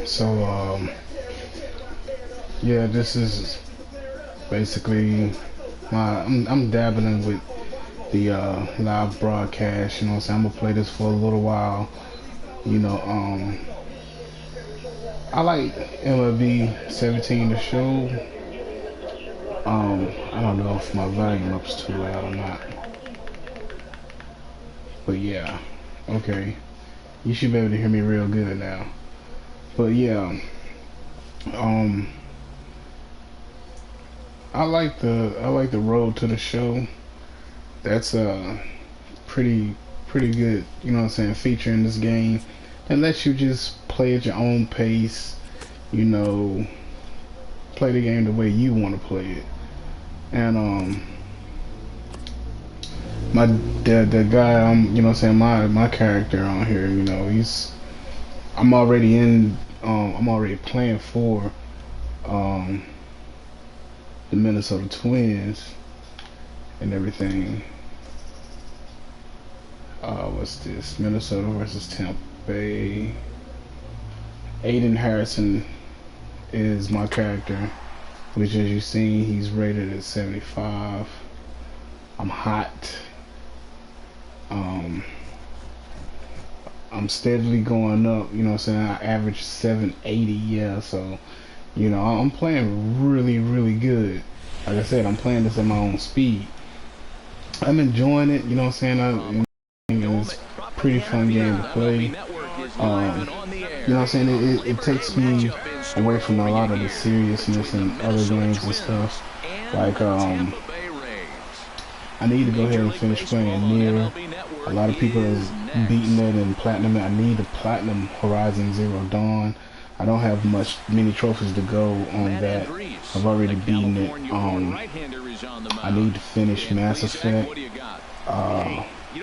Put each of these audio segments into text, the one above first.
So, yeah, this is basically I'm dabbling with the live broadcast. You know what I'm saying? I'm gonna play this for a little while. You know, I like MLB 17 the show. I don't know if my volume up's too loud or not, but yeah, okay. You should be able to hear me real good now. But yeah, um, I like the road to the show. That's pretty good. You know what I'm saying? Feature in this game that lets you just play at your own pace. You know, play the game the way you want to play it. And my the guy you know what I'm saying, my character on here, you know, I'm already in I'm already playing for um the Minnesota Twins and everything. What's this? Minnesota versus Tampa Bay. Aiden Harrison is my character, which as you see, he's rated at 75. I'm hot. Um, I'm steadily going up, you know what I'm saying? I average 780, yeah, so, you know, I'm playing really good. Like I said, I'm playing this at my own speed. I'm enjoying it, you know what I'm saying? It's a pretty fun game to play. You know what I'm saying? It takes me away from a lot of the seriousness in other games and stuff. Like, I need to go ahead and finish playing Near. A lot of people is beating it and platinum it. I need to platinum Horizon Zero Dawn. I don't have many trophies to go on that. I've already beaten it. I need to finish Mass Effect,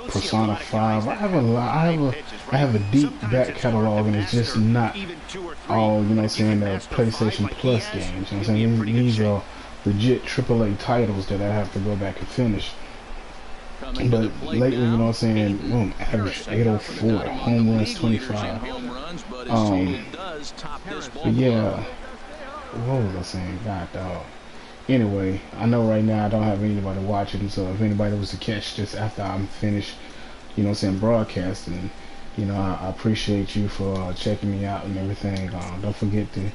Persona 5. I have a deep back catalog, and it's just not all, you know what I'm saying, the PlayStation Plus games. You know what I'm saying? These are legit AAA titles that I have to go back and finish. But lately, you know what I'm saying, average 804, home runs 25. But yeah, what was I saying? God dog. Anyway, I know right now I don't have anybody watching, so if anybody was to catch this after I'm finished, you know what I'm saying, broadcasting, you know, I appreciate you for checking me out and everything. Don't forget to, you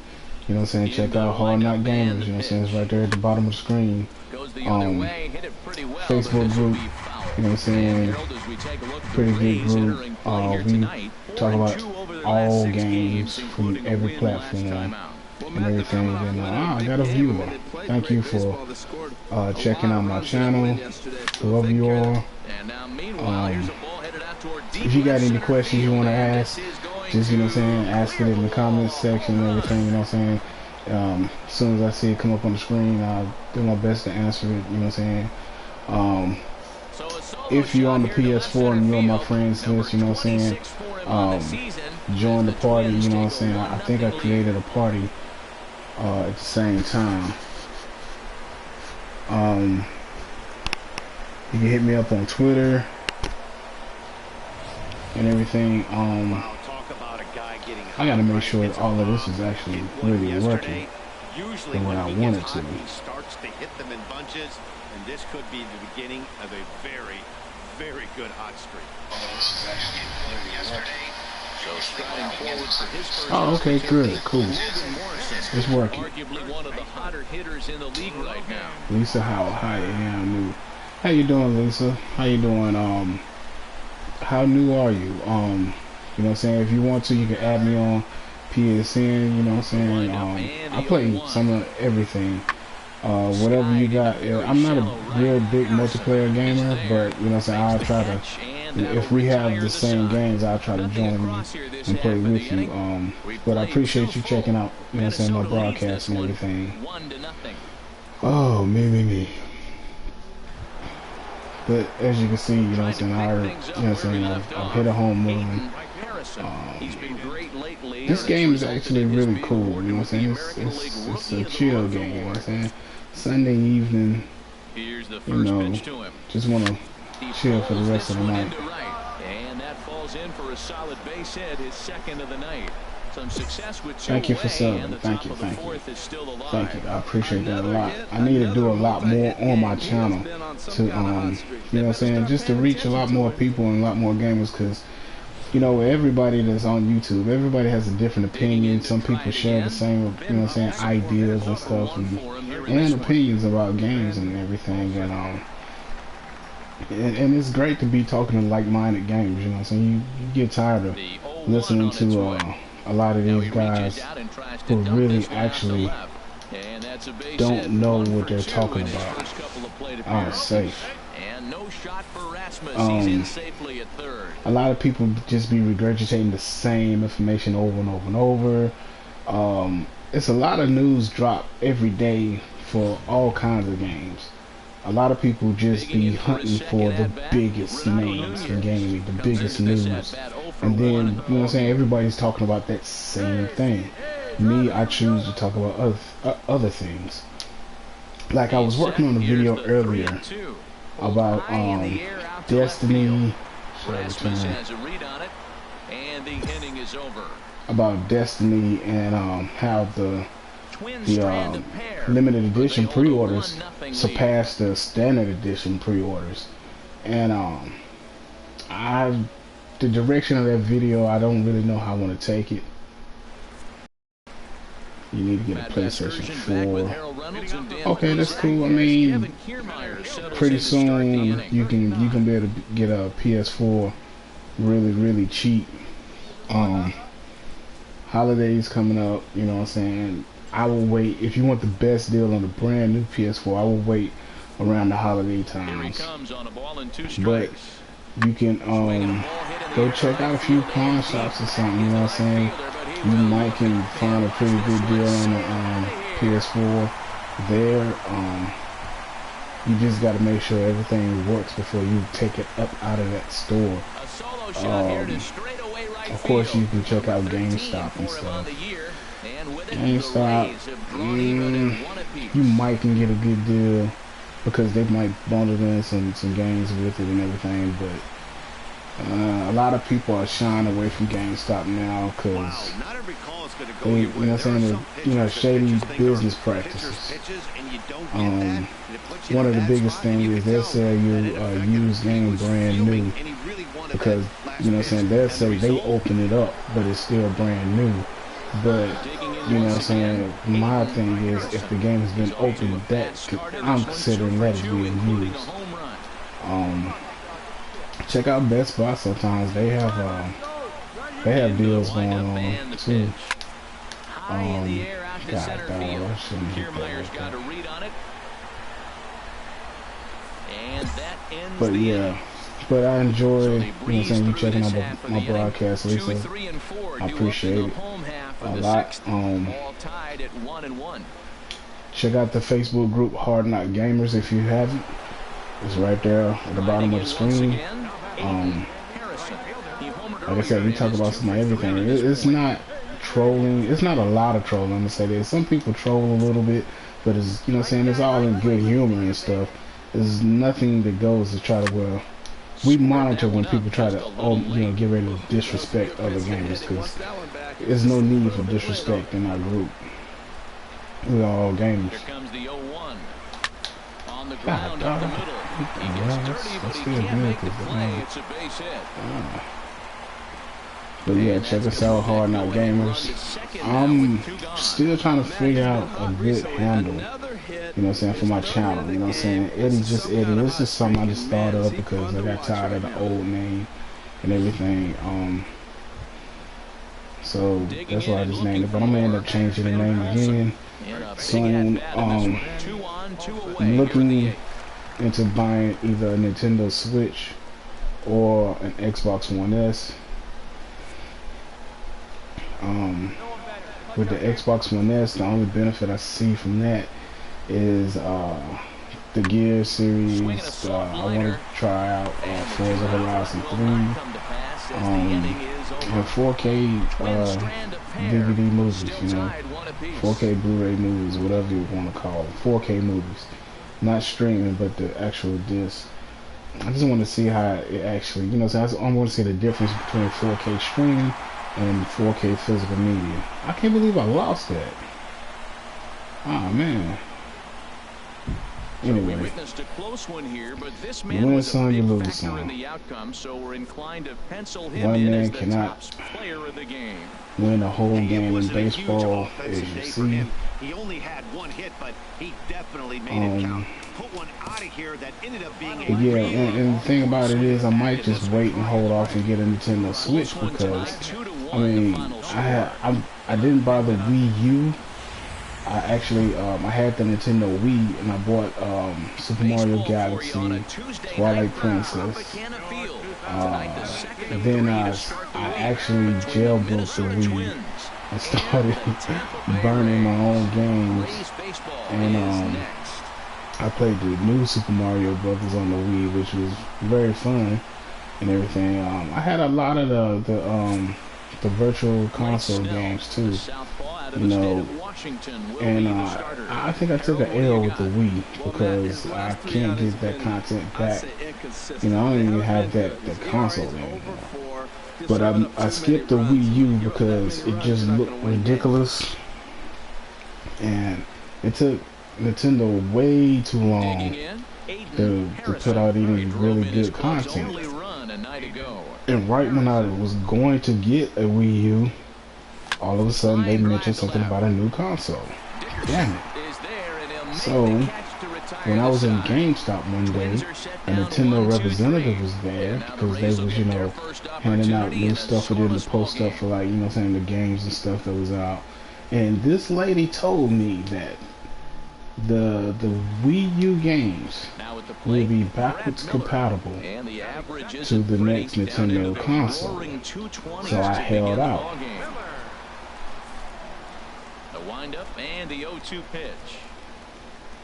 know what I'm saying, check out Hard Knock Gamers, you know what I'm saying, it's right there at the bottom of the screen. Facebook group, you know what I'm saying, pretty good group. We talk about all games from every platform and everything. And I got a viewer. Thank you for checking out my channel, whoever you are. If you got any questions you want to ask, just, you know what I'm saying, ask it in the comments section and everything, you know what I'm saying. As soon as I see it come up on the screen, I'll do my best to answer it, you know what I'm saying. If you're on the PS4 and you're on my friends list, you know what I'm saying, join the party, you know what I'm saying. I think I created a party at the same time. You can hit me up on Twitter and everything. I gotta make sure that all of this is actually really working the way I want it to. Starts to hit them in bunches, and this could be the beginning of a very good hot streak. Oh, okay, good, cool. It's working. Lisa Howell, hi, yeah, I'm new. How you doing, Lisa? How you doing? How new are you? You know what I'm saying? If you want to, you can add me on PSN, you know what I'm saying? I play some of everything. Whatever you got. I'm not a real big multiplayer gamer, but you know what I'm saying, I'll try to, if we have the same games, I'll try to join you and play with you. But I appreciate you checking out, you know what I'm saying, my broadcast and everything. Oh, me. But as you can see, you know what I'm saying, you know what I'm saying, I've hit a home run. This game is actually really cool. You know what I'm saying? It's a chill game. You know what I'm saying? Sunday evening. You know, just want to chill for the rest of the night. And that falls in for a solid base hit, his second of the night. Some success with thank you for subbing. Thank you. Thank you. I appreciate that a lot. I need to do a lot more on my channel to, you know what I'm saying, just to reach a lot more people and a lot more gamers, because, you know, everybody that's on YouTube, everybody has a different opinion. Some people share the same, you know what I'm saying, ideas and stuff, and opinions about games and everything, and it's great to be talking to like-minded games. You know what I'm saying? You get tired of listening to a lot of these guys who really actually don't know what they're talking about. Safe. A lot of people just be regurgitating the same information over and over and over. It's a lot of news drop every day for all kinds of games. A lot of people just be hunting for the biggest names in gaming, the biggest news. And then, you know what I'm saying, everybody's talking about that same thing. Me, I choose to talk about other things. Like, I was working on a video earlier about Destiny. About Destiny and how the limited edition pre-orders surpassed the standard edition pre-orders, and the direction of that video, I don't really know how I want to take it. You need to get a PlayStation 4. Okay, that's cool. I mean, pretty soon you can be able to get a PS4 really cheap. Holidays coming up, you know what I'm saying? I will wait. If you want the best deal on a brand new PS4, I will wait around the holiday times. But you can go check out a few pawn shops or something, you know what I'm saying? You might can find a pretty good deal on the PS4 there. You just got to make sure everything works before you take it up out of that store. Of course, you can check out GameStop and stuff. GameStop, you might can get a good deal because they might bundle in some games with it and everything, but a lot of people are shying away from GameStop now because they, you know what I'm saying, you know, shady business practices. One of the biggest things is they'll sell you a used game brand new because, you know what I'm saying, they'll say they open it up, but it's still brand new. But, you know what I'm saying, my thing is, if the game has been opened, I'm considering that as being used. Check out Best Buy sometimes. They have deals going on too. God, I shouldn't hit that. But yeah, but I enjoy, you know what I'm saying, you checking out my broadcast, Lisa. I appreciate it a lot. Check out the Facebook group Hard Knock Gamers if you haven't. It's right there at the bottom of the screen. Like I said, we talk about some of everything. It's not trolling. It's not a lot of trolling, I'm gonna say that. Some people troll a little bit, but it's, you know what I'm saying, it's all in good humor and stuff. There's nothing that goes to try to, well, we monitor when people try to, you know, get ready to disrespect other gamers, because there's no need for disrespect in our group. We're all gamers. God, that's still good. But yeah, check us out, Hard Knock Gamers. I'm still trying to figure out a good handle, you know what I'm saying, for my channel. You know what I'm saying? Eddie just Eddie. This is something I just thought of because I got tired of the old name and everything. So that's why I just named it. But I'm gonna end up changing the name again soon. I'm looking into buying either a Nintendo Switch or an Xbox One S. With the Xbox One S, the only benefit I see from that is the Gear series. I want to try out Forza Horizon 3. and 4K DVD movies, you know, 4K Blu-ray movies, whatever you want to call them, 4K movies, not streaming, but the actual disc. I just want to see how it actually, you know, so I want to see the difference between 4K streaming and 4K physical media. I can't believe I lost that. Oh man. Anyway, we witnessed a close one here, but this you man win was a some, you big lose factor some. in the outcome, so we're inclined to pencil him One in man as the cannot top player of the game. win a whole Hey, it game in wasn't a huge baseball, offensive as you day for see. him. He only had one hit, but he definitely made it count. Put one out of here that ended up being a Yeah, and the thing about it is, I might just wait and hold off and get a Nintendo Switch because, I mean, I didn't buy the Wii U. I actually, I had the Nintendo Wii, and I bought Super Mario Galaxy, Twilight Princess. Then I actually jailbroke the Wii and started burning my own games, and I played the new Super Mario Brothers on the Wii, which was very fun and everything. I had a lot of the virtual console games too, you know, and I think I took an L with the Wii because I can't get that content back. You know, I don't even have that console anymore. But I skipped the Wii U because it just looked ridiculous, and it took Nintendo way too long to put out any really good content. And right when I was going to get a Wii U, all of a sudden they mentioned something about a new console. Damn it. So when I was in GameStop one day, a Nintendo representative was there because they was, you know, handing out new stuff or doing the post stuff for, like, you know what I'm saying, the games and stuff that was out. And this lady told me that the Wii U games will be backwards compatible to the next Nintendo console. So I held out. The windup and the 0-2 pitch.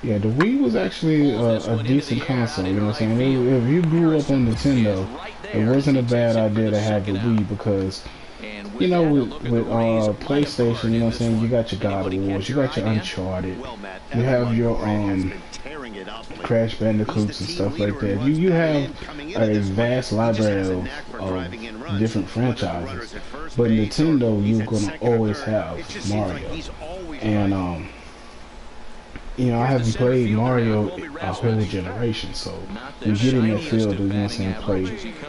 Yeah, the Wii was actually a decent console, you know what I'm saying? If you grew up on Nintendo, it wasn't a bad idea to have the Wii because, you know, with PlayStation, you know what I'm saying, you got your God of Wars, you got your Uncharted, you have your Crash Bandicoots and stuff like that. You have a vast library of different franchises, but Nintendo, you're gonna always have Mario, and you know, I haven't played Mario a whole generation, so we get in that field of, you know what I'm saying, play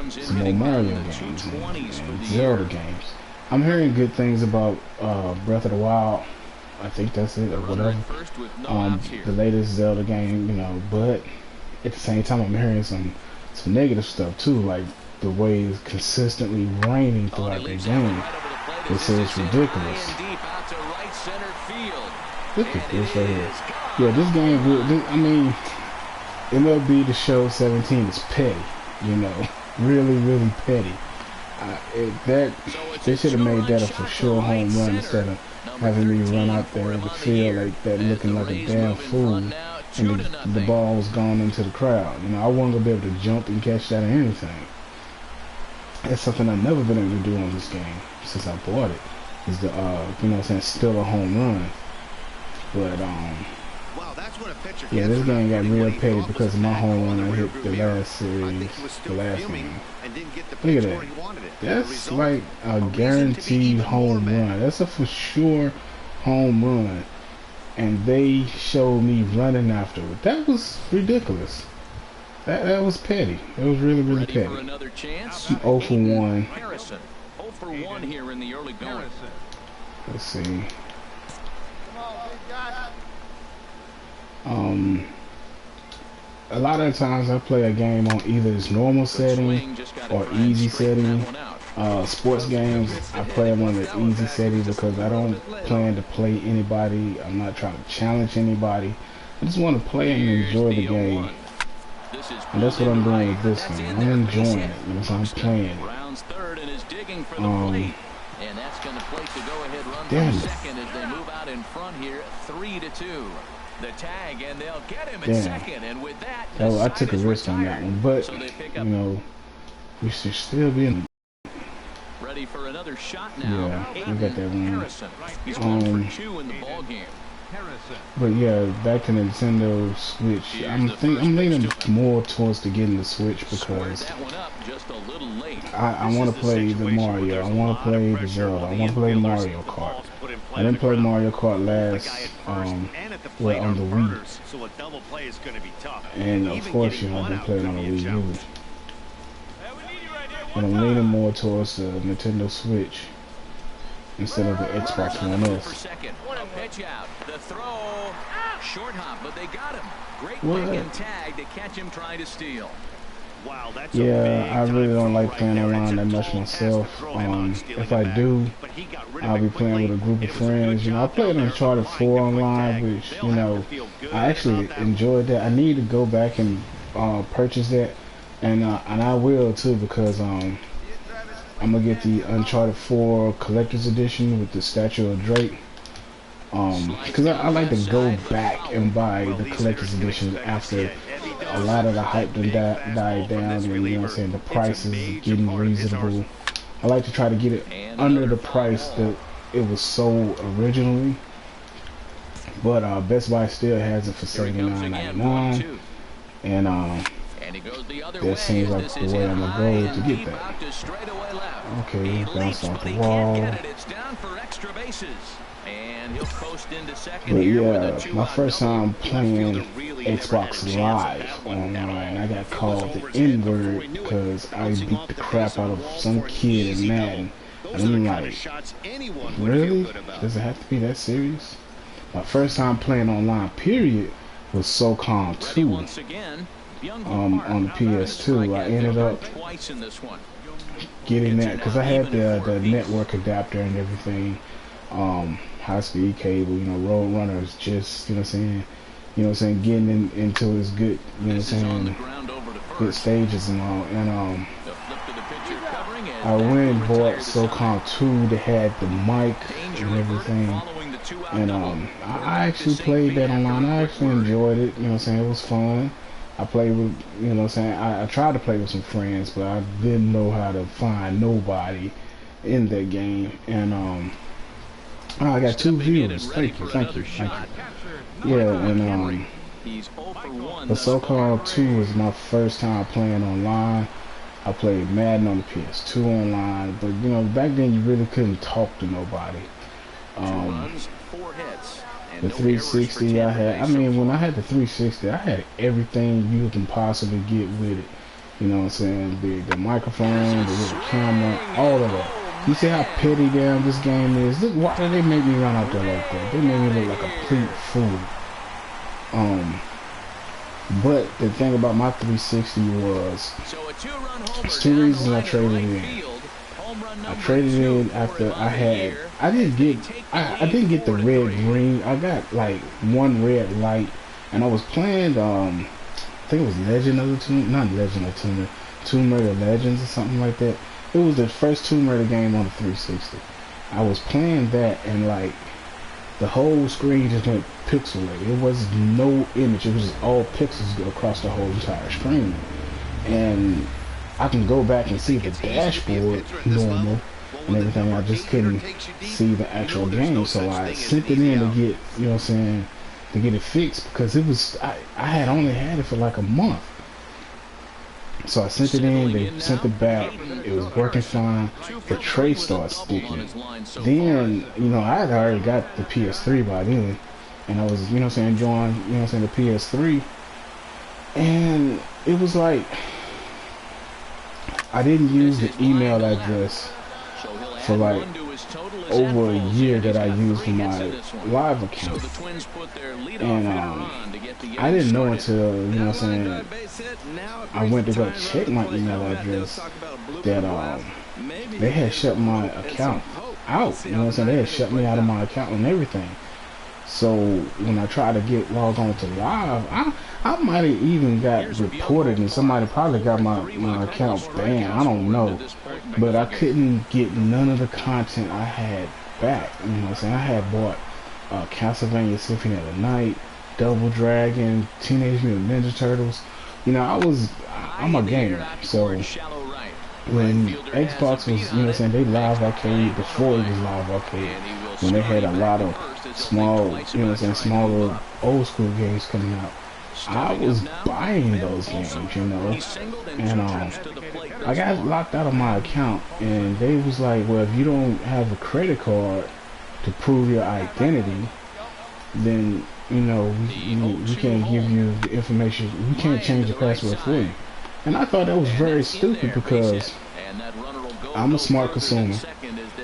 some more Mario games and Zelda games. I'm hearing good things about Breath of the Wild. I think that's it, or whatever. The latest Zelda game, you know, but at the same time, I'm hearing some negative stuff too, like the way it's consistently raining throughout the game. They say it's ridiculous. Look at this right here. Yeah, this game, I mean, MLB The Show 17 is petty, you know, really petty. They should have made that a for sure home run instead of having me run out there in the field like that, looking like a damn fool, and the ball was gone into the crowd. You know, I wasn't gonna be able to jump and catch that or anything. That's something I've never been able to do on this game since I bought it. Is the you know what I'm saying, still a home run, but yeah, this game got real petty because of my home run I hit the last series, the last game. Look at that. That's like a guaranteed home run. That's a for sure home run. And they showed me running after it. That was ridiculous. That was petty. It was really petty. I'm 0 for 1. 0 for 1 here in the early going. Let's see. A lot of times I play a game on either its normal setting or easy setting. Sports games, I play them on the easy setting because I don't plan to play anybody. I'm not trying to challenge anybody. I just want to play and enjoy the game. And that's what I'm doing with this game. I'm enjoying it. You know, so I'm playing it. And that's going to place the go-ahead run for second as they move out in front here, 3-2. The tag, and they'll get him at second, and with that, I took a risk on that one, but you know, we should still be in. ready for another shot now. Yeah, we got that one. He's going for 2 in the ball game. But yeah, back to Nintendo Switch. I'm leaning more towards to getting the Switch because I want to play the Mario. I want to play the Zelda. I want to play Mario Kart. I didn't play Mario Kart last on the Wii, and of course, you know, I've been playing on the Wii U. But I'm leaning more towards the Nintendo Switch instead of the Xbox One S. Pitch out. The throw. Short hop, but they got him. Great pick and tag to catch him trying to steal. Wow, that's yeah, I really don't like playing online that much myself. If I do, I'll be playing with a group of friends. You know, I played Uncharted 4 online, which, you know, I actually enjoyed that. I need to go back and purchase that, and I will too, because I'm gonna get the Uncharted 4 Collector's Edition with the statue of Drake. Because I like to go back and buy the Collector's Edition after a lot of the hype died down, and, you know what I'm saying, the price is getting reasonable. I like to try to get it under the price that it was sold originally. But Best Buy still has it for $79.99, and that seems like the way I'm gonna go to get that. Okay, bounce off the wall. But yeah, my first time playing Xbox Live online, I got called the N-word because I beat the crap out of some kid in Madden. And I'm like, really? Does it have to be that serious? My first time playing online, period, was SOCOM 2 on the PS2. I ended up getting that because I had the network adapter and everything. High-speed cable, you know, Road Runners, just, you know what I'm saying, getting into his good, you know what I'm saying, good stages and all, and I went and bought SOCOM 2 that had the mic and everything, and I actually played that online. I actually enjoyed it, you know what I'm saying, it was fun. I played with, you know what I'm saying, I tried to play with some friends, but I didn't know how to find nobody in that game, and I got 2 viewers. Thank you. Yeah, and the SOCOM 2 is my first time playing online. I played Madden on the PS2 online, but you know, back then you really couldn't talk to nobody. The 360 I had, I mean, when I had the 360, I had everything you can possibly get with it. You know what I'm saying? The microphone, the little camera, all of that. You see how petty damn this game is? Look, why did they make me run out there like that? They made me look like a complete fool. But the thing about my 360 was, there's 2 reasons I traded it in. I traded it in after I didn't get the red green. I got like 1 red light, and I was playing, I think it was Tomb Raider Legends or something like that. It was the first Tomb Raider game on the 360. I was playing that, and like the whole screen just went pixelated. It was no image. It was just all pixels across the whole entire screen. And I can go back and see the dashboard normal and everything. I just couldn't see the actual game. So I sent it in to get, you know what I'm saying, to get it fixed, because it was I had only had it for like a month. So I sent it in, they sent it back, it was working fine, the tray started sticking. Then, you know, I had already got the PS3 by then, and I was, you know what I'm saying, enjoying, you know what I'm saying, the PS3, and it was like, I didn't use the email address for like over a year that I used for my live account, and I didn't know until, you know what I'm saying, I went to go check my email address that they had shut my account out, you know what I'm saying, they had shut me out of my account and everything. So when I tried to get logged on to live, I might have even got reported, and somebody probably got my account banned, I don't know, but I couldn't get none of the content I had back, you know what I'm saying. I had bought Castlevania Symphony of the Night, Double Dragon, Teenage Mutant Ninja Turtles, you know, I'm a gamer, so when Xbox was, you know what I'm saying, they live arcade before it was live arcade, when they had a lot of small, you know what I'm saying, smaller old school games coming out. I was buying those games, you know, and I got locked out of my account, and they was like, well, if you don't have a credit card to prove your identity, then, you know, we can't give you the information, we can't change the password for you. And I thought that was very stupid because I'm a smart consumer.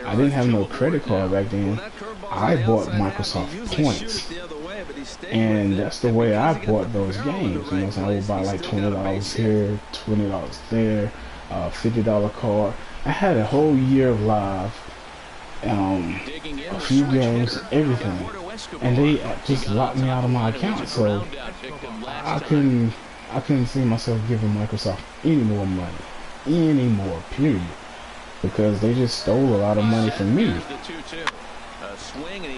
I didn't have no credit card back then. I bought Microsoft points. And that's the way I bought those games. You know what I'm saying? I would buy like $20 here, $20 there, $50 card. I had a whole year of live, a few games, everything. And they just locked me out of my account. So I couldn't see myself giving Microsoft any more money. Anymore, period. Because they just stole a lot of money from me.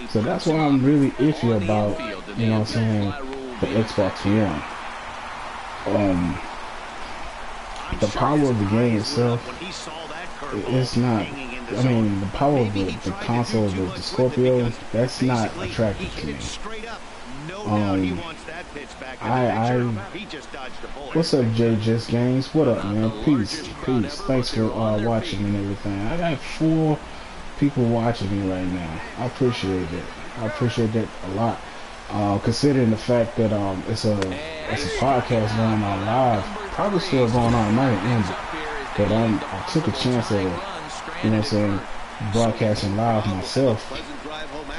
So that's why I'm really iffy about, you know what I'm saying, the Xbox One. The power of the game itself, it's not, I mean, the power of the console, the Scorpio, that's not attractive to me. What's up, Jay Just Games? What up, man? Peace. Thanks for watching and everything. I got 4 people watching me right now. I appreciate it. I appreciate that a lot. Considering the fact that it's a podcast going on live, probably still going on. It might have ended, but I took a chance at, you know what I'm saying, broadcasting live myself.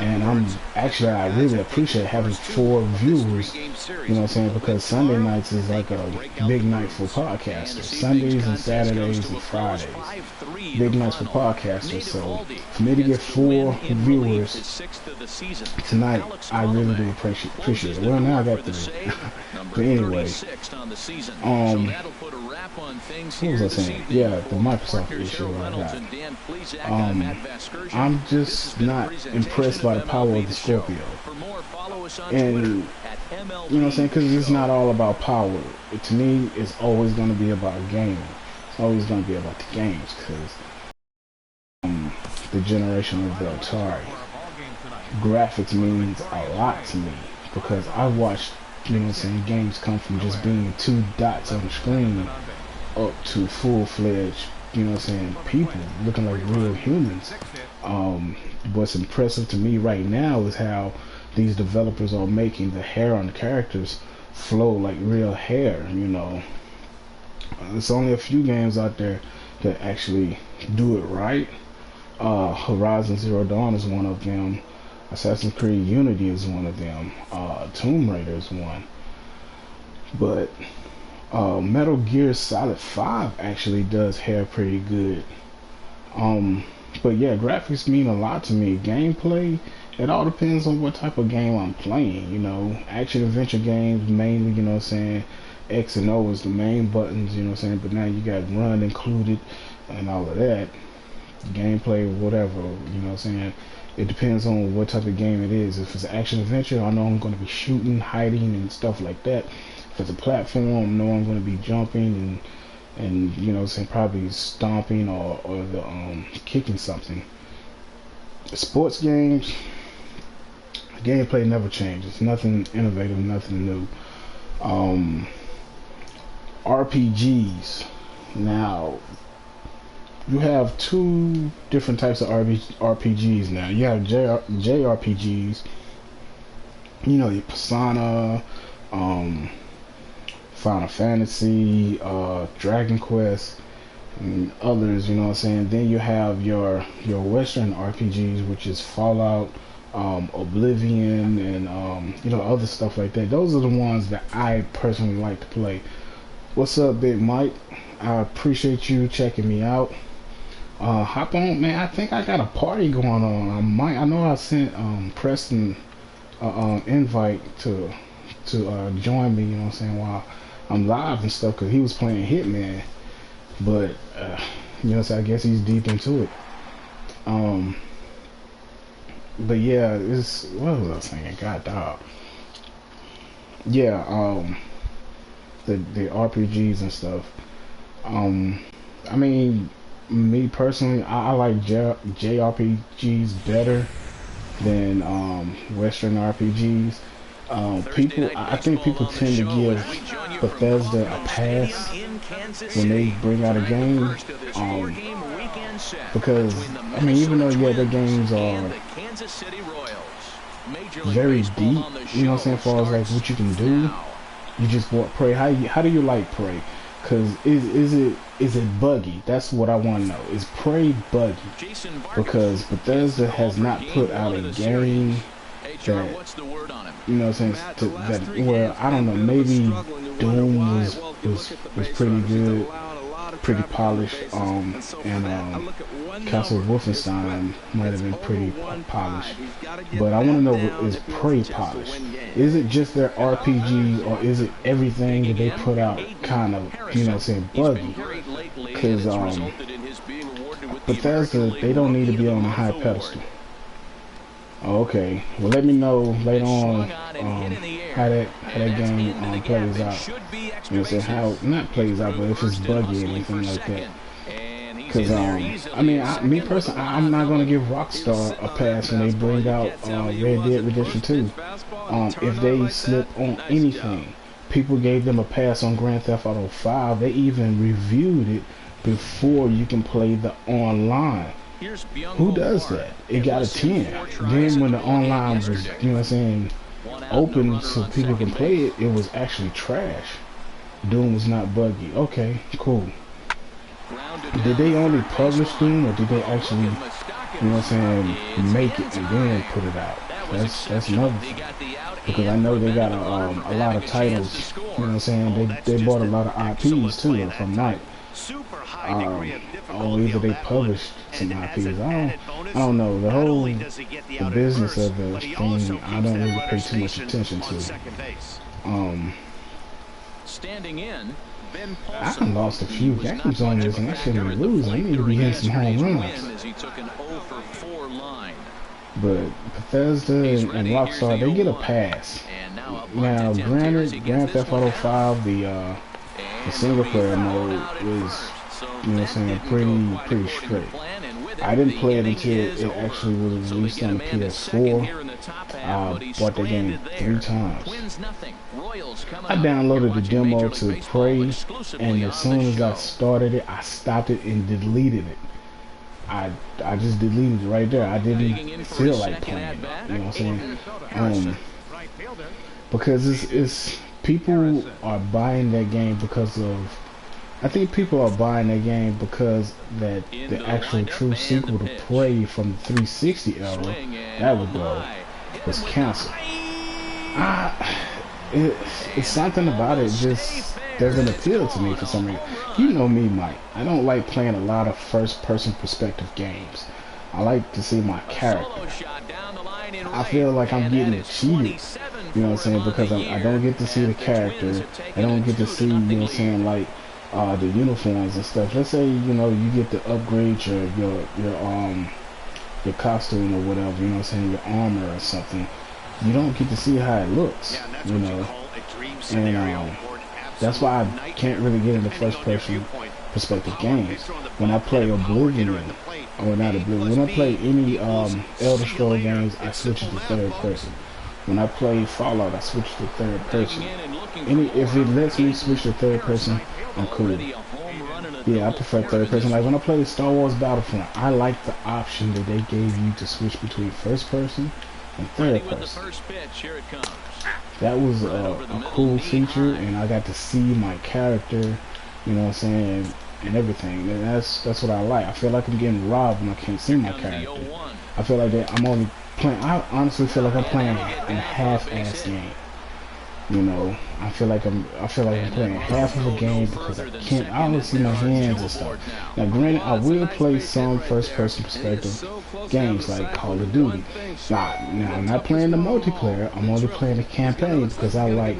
And I really appreciate having 4 viewers, you know what I'm saying, because Sunday nights is like a big night for podcasters. Sundays and Saturdays and Fridays, big nights for podcasters. So for me to get 4 viewers tonight, I really do appreciate it. Well, now I got 3. But anyway, what was I saying? Yeah, the Microsoft issue I got. I'm just not impressed by the power of the Scorpio. And, you know what I'm saying, because it's not all about power. To me, it's always going to be about gaming. It's always going to be about the games, because the generation of the Atari. Graphics means a lot to me, because I watched, you know what I'm saying, games come from just being 2 dots on the screen up to full-fledged, you know what I'm saying, people looking like real humans. What's impressive to me right now is how these developers are making the hair on the characters flow like real hair, you know. There's only a few games out there that actually do it right. Horizon Zero Dawn is one of them. Assassin's Creed Unity is one of them. Tomb Raider is one. But Metal Gear Solid 5 actually does hair pretty good. But yeah, graphics mean a lot to me. Gameplay, it all depends on what type of game I'm playing, you know. Action adventure games mainly, you know what I'm saying, X and O is the main buttons, you know what I'm saying, but now you got run included and all of that. Gameplay, whatever, you know what I'm saying. It depends on what type of game it is. If it's an action adventure, I know I'm going to be shooting, hiding, and stuff like that. If it's a platform, I know I'm going to be jumping and you know what I'm saying, probably stomping or the kicking something. Sports games, gameplay never changes. Nothing innovative, nothing new. RPGs. Now, you have 2 different types of RPGs now. You have JRPGs, you know, your Persona, Final Fantasy, Dragon Quest, and others, you know what I'm saying. Then you have your Western RPGs, which is Fallout, Oblivion, and you know, other stuff like that. Those are the ones that I personally like to play. What's up, Big Mike? I appreciate you checking me out. Hop on, man. I think I got a party going on. I know I sent Preston invite to join me, you know what I'm saying, while I'm live and stuff, because he was playing Hitman, but you know, so I guess he's deep into it. But yeah, it's, what was I saying? God dog. Yeah, the RPGs and stuff. I mean, Me personally, I like JRPGs better than Western RPGs. I think people tend to give Bethesda a pass when they bring out a game, because I mean, even though yeah, their games are very deep, you know what I'm saying, as far as like what you can do, you just want Prey. How do you like Prey? Cause is it buggy? That's what I want to know. Is Prey buggy? Because Bethesda has not put out a game that, you know what I'm saying, that, well, I don't know, maybe Doom was pretty good, pretty polished, and Castle Wolfenstein might have been pretty polished, but I want to know, is Prey polished? Is it just their RPG, or is it everything that they put out kind of, you know what I'm saying, buggy? Because Bethesda, they don't need to be on a high pedestal. Okay, well, let me know later on how that game plays out. You know, so how not plays out, but if it's buggy or anything like that. Because I mean, me personally, I'm not gonna give Rockstar a pass when they bring out Red Dead Redemption 2. If they slip on anything, people gave them a pass on Grand Theft Auto 5. They even reviewed it before you can play the online. Who does that? It got a 10. Then when the online was, you know what I'm saying, open so people can play it, it was actually trash. Doom was not buggy. Okay, cool. Did they only publish Doom, or did they actually, you know what I'm saying, make it and then put it out? That's another thing. Because I know they got a lot of titles, you know what I'm saying, they bought a lot of IPs too, if I'm right. Or either they published some IPs. I don't know. The business of the thing, I don't really pay too much attention to. I done lost a few games on this, and I shouldn't be losing. I need to be hitting some home runs. But Bethesda and Rockstar, they get a pass. Now, granted, Grand Theft Auto 5, the single player mode was, you know what I'm saying, pretty straight. I didn't play it until it actually was released on the PS4. I bought the game 3 times. I downloaded the demo to Prey, and as soon as I started it, I stopped it and deleted it. I just deleted it right there. I didn't feel like playing it, you know what I'm saying? Because it's people are buying that game because of, I think people are buying that game because that the actual true sequel to Prey from the 360 era, that would go, was canceled. It's something about it just doesn't appeal to me for some reason. You know me, Mike. I don't like playing a lot of first-person perspective games. I like to see my character. I feel like I'm getting cheated, you know what I'm saying, because I don't get to see the character. I don't get to see, you know what I'm saying, like the uniforms and stuff. Let's say, you know, you get to upgrade your costume or whatever, you know what I'm saying, your armor or something. You don't get to see how it looks, you know, and that's why I can't really get into first-person perspective games. When I play Oblivion, or not Oblivion, when I play any Elder Scrolls games, I switch it to third person. When I play Fallout, I switch to third person. If it lets me switch to third person, I'm cool. Yeah, I prefer third person. Like when I play Star Wars Battlefront, I like the option that they gave you to switch between first person and third person. That was a cool feature, and I got to see my character, you know what I'm saying, and everything. And that's what I like. I feel like I'm getting robbed when I can't see my character. I feel like I'm only playing. I honestly feel like I'm playing in a half-ass game. You know, I feel like I'm playing half of a game because I only see my hands and stuff. Now, granted, I will play some first-person perspective games like Call of Duty. Now, I'm not playing the multiplayer. I'm only playing the campaign because I like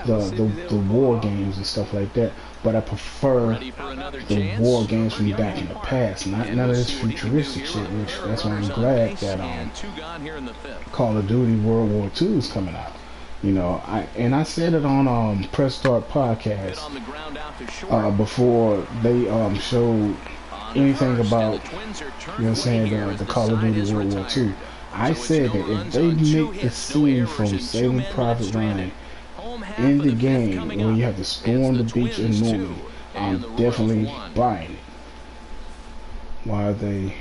the war games and stuff like that. But I prefer the war games from back in the past, not none of this futuristic shit. Which that's why I'm glad that Call of Duty World War II is coming out. You know, I said it on Press Start podcast before they showed anything about, you know what I'm saying, the Call of Duty World War II. I said that if they make the scene from Saving Private Ryan in the game where you have to storm the beach in Normandy, I'm definitely buying it. Why are they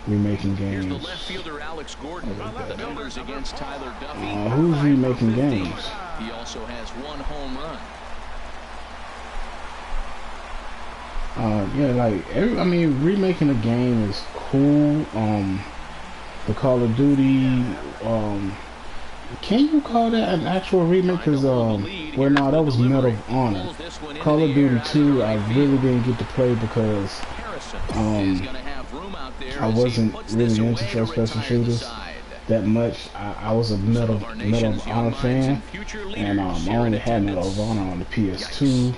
remaking games? Who's remaking games? He also has 1 home run. Yeah, like I mean, remaking a game is cool. The Call of Duty, can you call that an actual remake? Because well, no, that was Medal of Honor. Call of Duty 2, I really didn't get to play because I wasn't really into first-person shooters that much. I was a Medal of Honor fan, and I only had Medal of Honor on the PS2.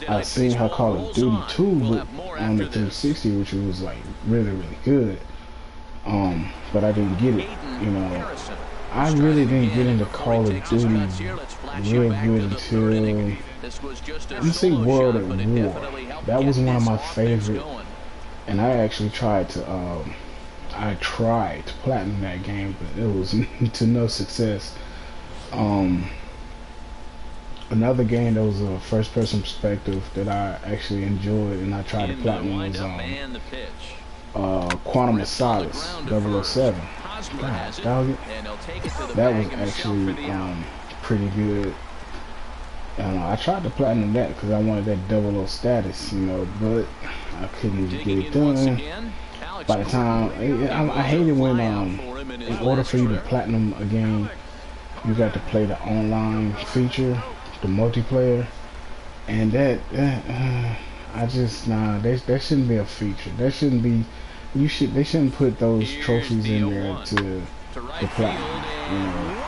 I seen how Call of Duty 2 looked on the 360, which was like really good. But I didn't get it. You know, I really didn't get into Call of Duty real good until, let me see, World at War. That was one of my favorite, and I actually tried to platinum that game, but it was to no success. Another game that was a first-person perspective that I actually enjoyed and I tried to platinum was Quantum of Solace 007. God, that was actually pretty good. I tried to platinum that because I wanted that 00 status, you know, but I couldn't get it done. By the time, I hated when in order for you to platinum a game, you got to play the online feature, the multiplayer, and that I just that shouldn't be a feature. That shouldn't be. They shouldn't put those trophies in there to platinum. You know,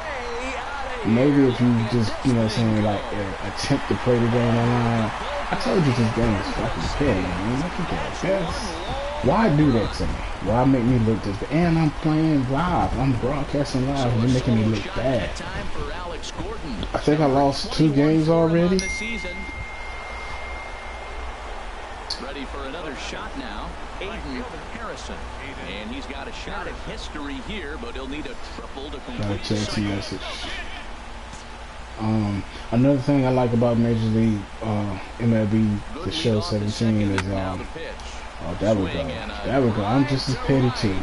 maybe if you just, you know, saying like attempt to play the game online. I told you this game is fucking petty, man. Look at that. Why do that to me? Why make me look this bad? And I'm playing live. I'm broadcasting live, and you're making me look bad. I think I lost 2 games already. Ready for another shot now. Aiden Harrison. And he's got a shot at history here, but he'll need a triple to complete the cycle. Another thing I like about Major League MLB The Show 17 is oh, there we go. There we go. I'm just as petty too.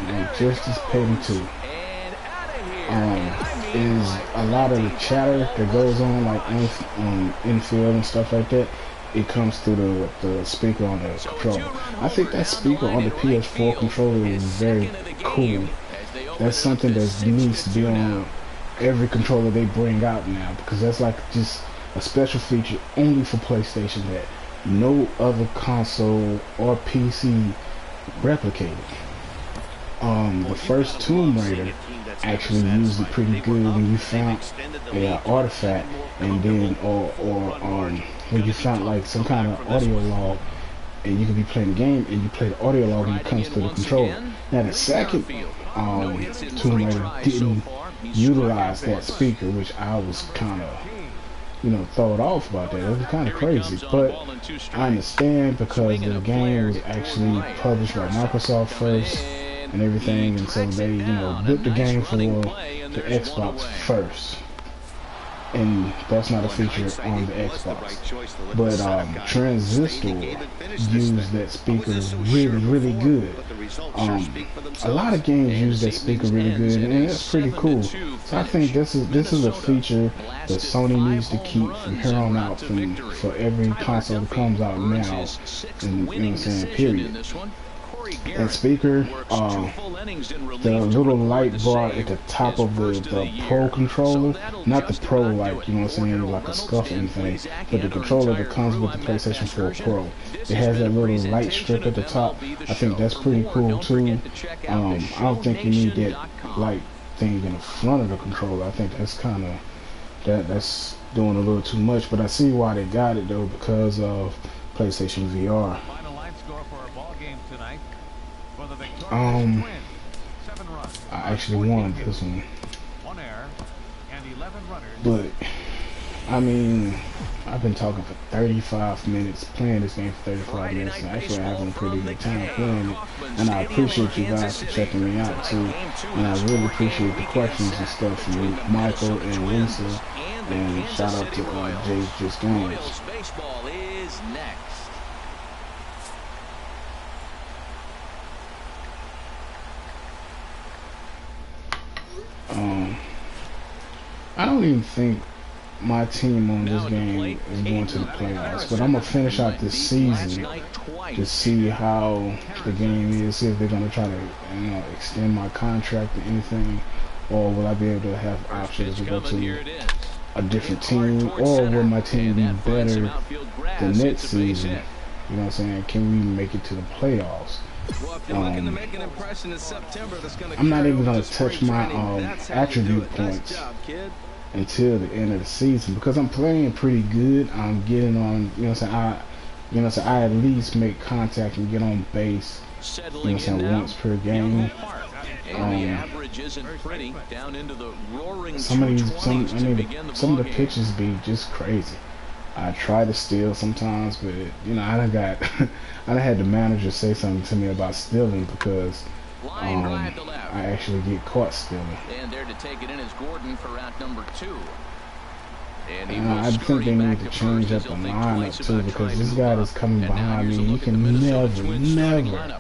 Is a lot of the chatter that goes on like on infield and stuff like that. It comes through the speaker on the controller. I think that speaker on the PS4 controller is very cool. That's something that needs to be on every controller they bring out now, because that's like just a special feature only for PlayStation that no other console or PC replicated. The first Tomb Raider actually used it pretty good when you found an artifact, and then or when you found like some kind of audio log, and you could be playing the game and you play the audio log and it comes to the controller. Now the second Tomb Raider didn't utilize that speaker, which I was kind of, you know, thrown off about that. It was kind of crazy, but I understand because the game was actually published by Microsoft first and everything, and so they, you know, put the game for the Xbox first, and that's not a feature on the Xbox. But Transistor used that speaker really good. A lot of games use that speaker really good, and that's pretty cool. So I think this is a feature that Sony needs to keep from here on out, for every console that comes out now, and, you know what I'm saying, period. And speaker, the little light bar at the top of the Pro controller, not the Pro like, you know what I'm saying, like a scuff and thing, but the controller that comes with the PlayStation 4 Pro. It has that little light strip at the top. I think that's pretty cool too. I don't think you need that light thing in the front of the controller. I think that's kind of, that's doing a little too much, but I see why they got it though, because of PlayStation VR. I actually won this one, but I mean, I've been talking for 35 minutes, playing this game for 35 minutes, and actually having a pretty good time playing it. And I appreciate you guys for checking me out too. And I really appreciate the questions and stuff from Michael and Lisa. And shout out to Jay Just Games. Baseball is next. I don't even think my team on this game is going to the playoffs, but I'm gonna finish out this season to see how the game is, see if they're gonna try to, you know, extend my contract or anything, or will I be able to have options to go to a different team, or will my team be better the next season? You know what I'm saying? Can we make it to the playoffs? I'm not even gonna touch my attribute points until the end of the season because I'm playing pretty good. I'm getting on, you know what I'm saying, I at least make contact and get on base, you know what I'm saying, once per game. Some of the pitches be just crazy. I try to steal sometimes, but you know, I done had the manager say something to me about stealing because I actually get caught stealing. And there to take it in is Gordon for route number 2. I think they need to change up the lineup too because this guy that's coming behind me, he can never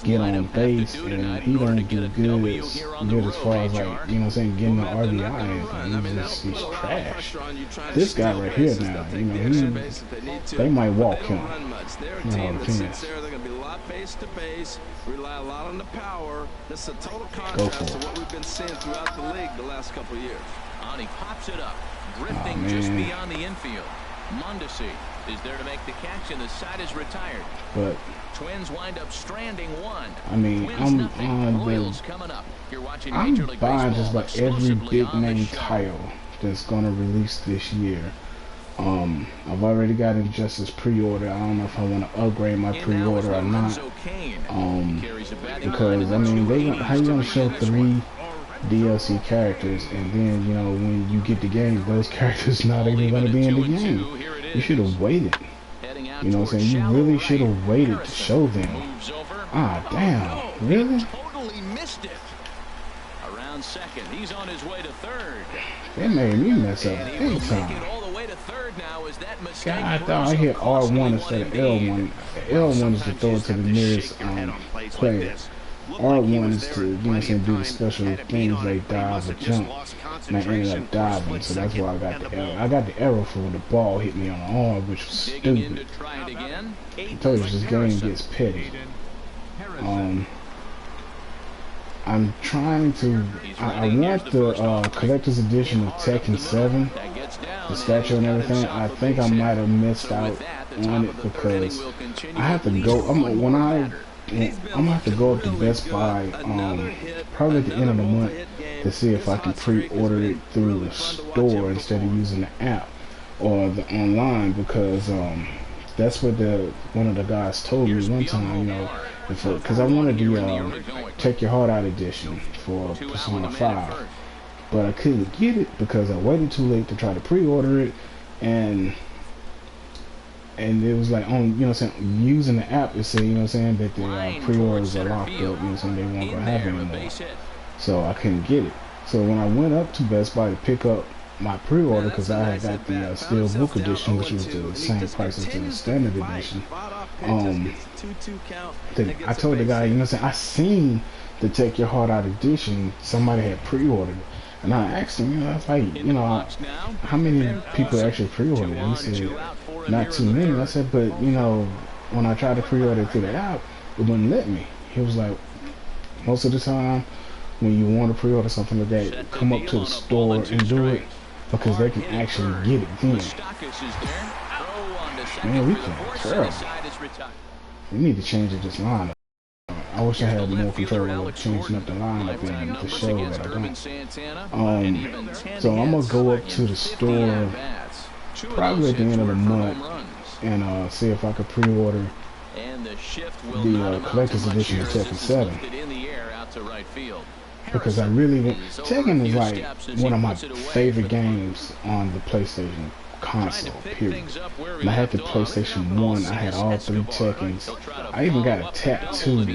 get on base, and he don't do good as far as, like, you know what I'm saying, getting the RBI. He's trash. This guy right here now, you know, they might walk him. You know, depends. Rely a lot on the power. That's a total Go contrast for to it. what we've been seeing throughout the league the last couple of years. And he pops it up, drifting just beyond the infield. Mondesi is there to make the catch, and the side is retired. But Twins wind up stranding one. I mean, Twins I'm buying just about every big name title that's gonna release this year. I've already got Injustice pre-order. I don't know if I want to upgrade my pre-order or not. Because I mean, how you gonna show 3 DLC characters and then, you know, when you get the game, those characters not even gonna be in the game? You should have waited. You know what I'm saying? You really should have waited to show them. Ah, damn. Really? Totally missed it. Around second, he's on his way to third. That made me mess up big time. God, I thought I hit R1 instead of L1. L1 is to throw it to the nearest player. R1 is to, you know what I'm saying, do the special things like dive or jump. And I ended up diving, so that's why I got the arrow. I got the arrow for when the ball hit me on the arm, which was stupid. I told you, this game gets petty. I'm trying to, I want the collector's edition of Tekken 7, the statue and everything. I think I might have missed out on it because I have to go, I'm gonna have to go up to Best Buy probably at the end of the month to see if I can pre-order it through the store instead of using the app or the online, because that's what one of the guys told me one time, you know, because I wanted the Take Your Heart Out edition for Persona 5, but I couldn't get it because I waited too late to try to pre-order it, and it was like, on, you know what I'm saying, using the app, it said, you know what I'm saying, that the pre-orders are locked up, you know what I'm saying, they weren't going to have it anymore, so I couldn't get it. So when I went up to Best Buy to pick up my pre-order, because I had got the Steelbook edition, which was the same price as the standard edition, I told the guy, you know what I'm saying, I seen the Take Your Heart Out edition, somebody had pre-ordered it. And I asked him, you know, I was like, you know, how many people actually pre-ordered it? He said, not too many. I said, but, you know, when I tried to pre-order through the app, it wouldn't let me. He was like, most of the time, when you want to pre-order something like that, come up to the store and do it, because they can actually get it then. Man, we playing terrible. We need to change it this lineup. I wish I had more control over changing up the lineup and the show that I don't. So I'm gonna go up to the store probably at the end of the month and see if I could pre-order the collector's edition of Tekken 7. because I really want. Tekken is like one of my favorite games on the PlayStation console, period. And I had the PlayStation 1, I had all 3 Tekkens. I even got a tattoo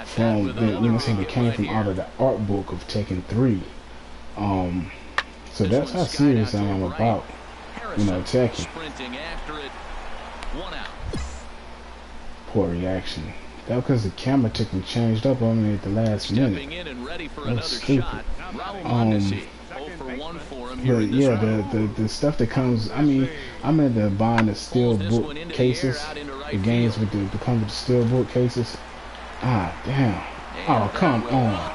from the, you know, saying, that came from out of the art book of Tekken 3. So that's how serious I am about, you know, Tekken. Poor reaction. That was because the camera took and changed up on me at the last minute. That was stupid. But yeah, the stuff that comes, I mean, I'm into buying the steel book cases, the games with the come with the steel book cases. Ah, damn. Oh, come on.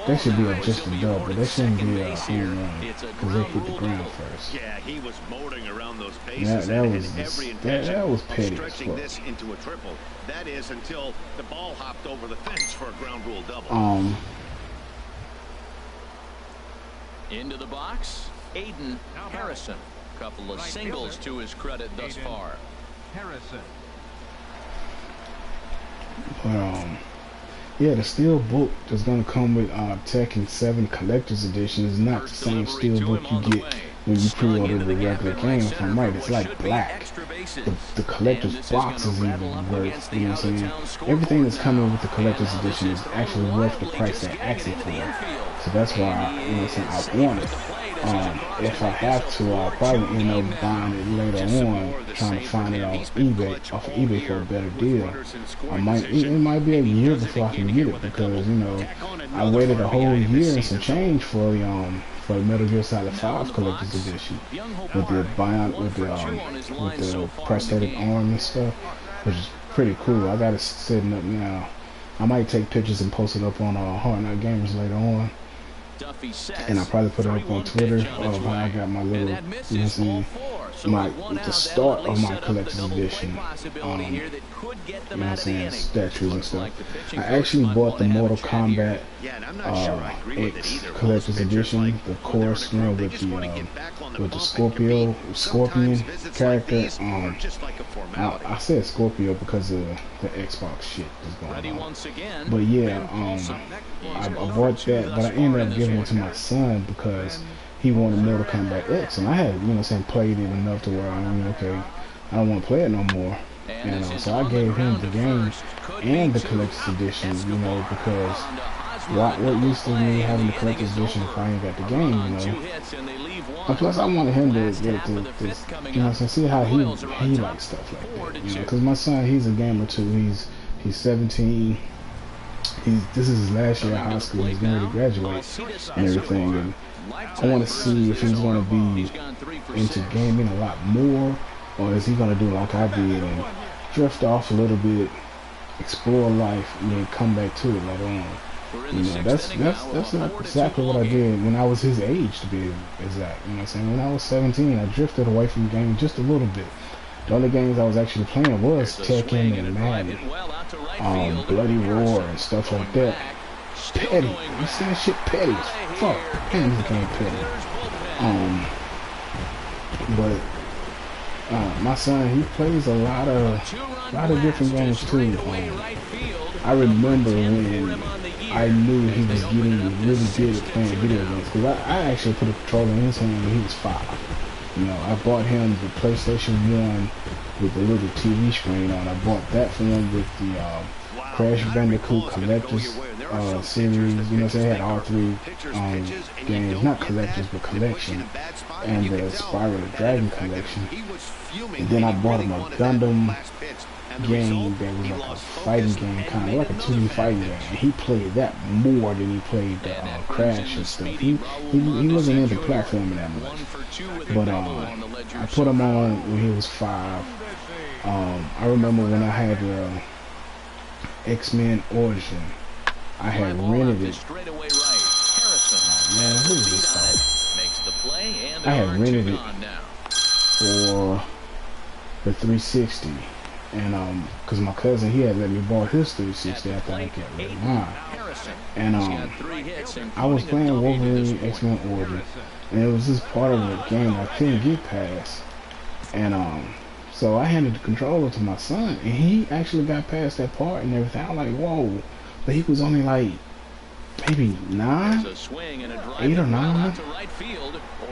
That should be just a dub, but that shouldn't be a home run because they hit the ground first. Yeah, he was motoring around those bases. That was petty. Stretching this into a triple. That is until the ball hopped over the fence for a ground rule double. Into the box, Aiden Harrison. Couple of singles to his credit thus far. Harrison. But yeah, the steel book that's gonna come with Tekken 7 Collector's Edition is not the same steel book you get when you pre-order the regular game. If I'm right, it's like black. The collector's box is even worth, you know what I'm saying? Everything that's coming with the collector's edition is actually worth the price they're asking for. So that's why, you know what I'm saying, I want it. If I have to, I'll probably end up buying it later on, trying to find it off of eBay for a better deal. It might be a year before I can get it because, you know, I waited a whole year and some change for the Metal Gear Solid 5 Collector's Edition with the prosthetic arm and stuff, which is pretty cool. I got it setting up now. I might take pictures and post it up on Hard Night Gamers later on. And I'll probably put it up on Twitter of how I got my little, you know what I'm saying, the start of my collector's edition, you know what I'm saying, statues and stuff. I actually bought the Mortal Kombat X collector's edition, the core skin with the Scorpion character. I said Scorpio because of the Xbox shit that's going on. But yeah, I bought that, but I ended up giving it to my son because he wanted Mortal Kombat X, and I had, you know what I'm saying, played it enough to where I'm okay, I don't want to play it no more. And so I gave him the game and the collector's edition, you know, because what used to me having the collector's edition if I ain't got the game, you know. And plus I wanted him to get you know what I'm saying, see how he likes stuff like that, you know, because my son, he's a gamer too. He's 17. This is his last year of high school. He's going to graduate and everything, and I want to see if he's going to be into gaming a lot more, or is he going to do like I did and drift off a little bit, explore life, and then come back to it later on. You know, that's not exactly what I did when I was his age, to be exact. You know what I'm saying? When I was 17, I drifted away from gaming just a little bit. The only games I was actually playing was Tekken and Madden, Bloody Roar and stuff like that. Petty. You see that shit petty as fuck. Damn, this game petty. But my son, he plays a lot of different games too. I remember when I knew he was getting really good at playing video games, because I actually put a controller in his hand when he was 5. You know, I bought him the PlayStation 1 with the little TV screen on. I bought that for him with the Crash Bandicoot Collectors series. You know what I'm saying? They had all 3 games, not collectors, but collection, and the Spyro the Dragon collection. And then I bought him a Gundam game that was like a fighting game, kind of like a 2D fighting game. And he played that more than he played the Crash and stuff. He wasn't into platforming that much. But I put him on when he was 5. I remember when I had X-Men Origin. I had rented it. Man, who is this guy? I had rented it for the 360. And because my cousin, he had let me borrow his 360 after I got rid of mine. And I was playing Wolverine X-Men Origin, and it was just part of a game I couldn't get past. And so I handed the controller to my son, and he actually got past that part and everything. I'm like, whoa! But he was only like maybe 9, 8 or 9.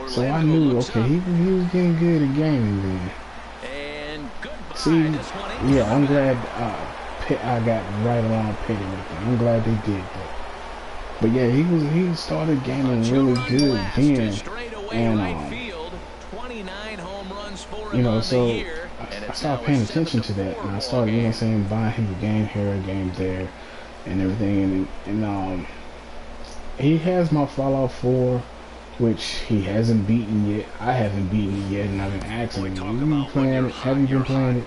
So I knew, okay, he was getting good at gaming then. See, yeah, I'm glad I got right along petty with him. I'm glad they did that. But yeah, he started gaming really good then, and you know, so I started paying attention to that, and I started, you know, saying, buying him a game here, a game there, and everything, and he has my Fallout 4, which he hasn't beaten yet. I haven't beaten it yet, and I've been asking him, "You been playing it? Have you been playing it?"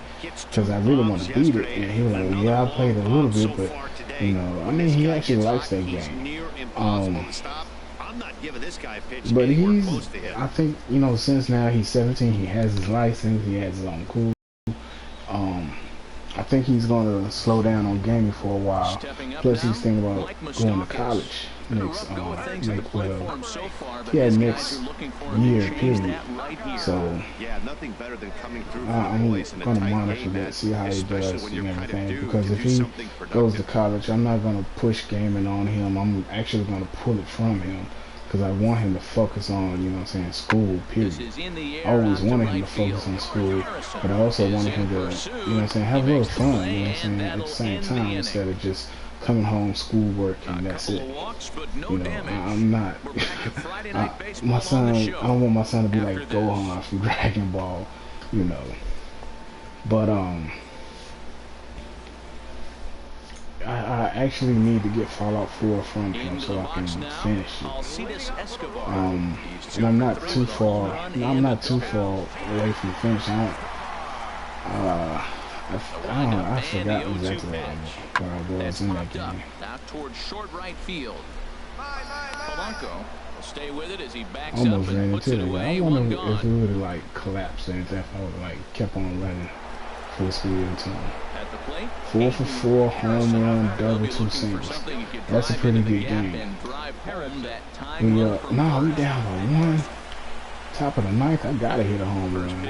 Because I really want to beat it, and he was like, well, "Yeah, I played a little bit, but you know, I mean, he actually likes that game." But I think, you know, since now he's 17, he has his license, he has his own cool. I think he's going to slow down on gaming for a while. Plus, he's thinking about going to college next next year, period. So I'm going to monitor that, see how he does and everything. Because if he goes to college, I'm not going to push gaming on him. I'm actually going to pull it from him. Because I want him to focus on, you know what I'm saying, school, period. I always wanted him to focus on school, but I also wanted him to, you know what I'm saying, have a little fun, you know what I'm saying, at the same time, instead of just coming home, schoolwork, and that's it. You know, I'm not, my son, I don't want my son to be like Gohan from Dragon Ball, you know. But, I actually need to get Fallout 4 from him so I can finish it. And I'm not too far. I'm not too far away from finishing. I forgot exactly where I was in that game. Out towards short right field. Polanco will stay with it as he backs Almost up and ran puts into it it. away. I wonder if it would have like collapsed or anything. If I would have like kept on running full speed into him. 4 for 4, home run, double, 2 singles. That's a pretty good game. We down by 1. Top of the 9th, I gotta hit a home run.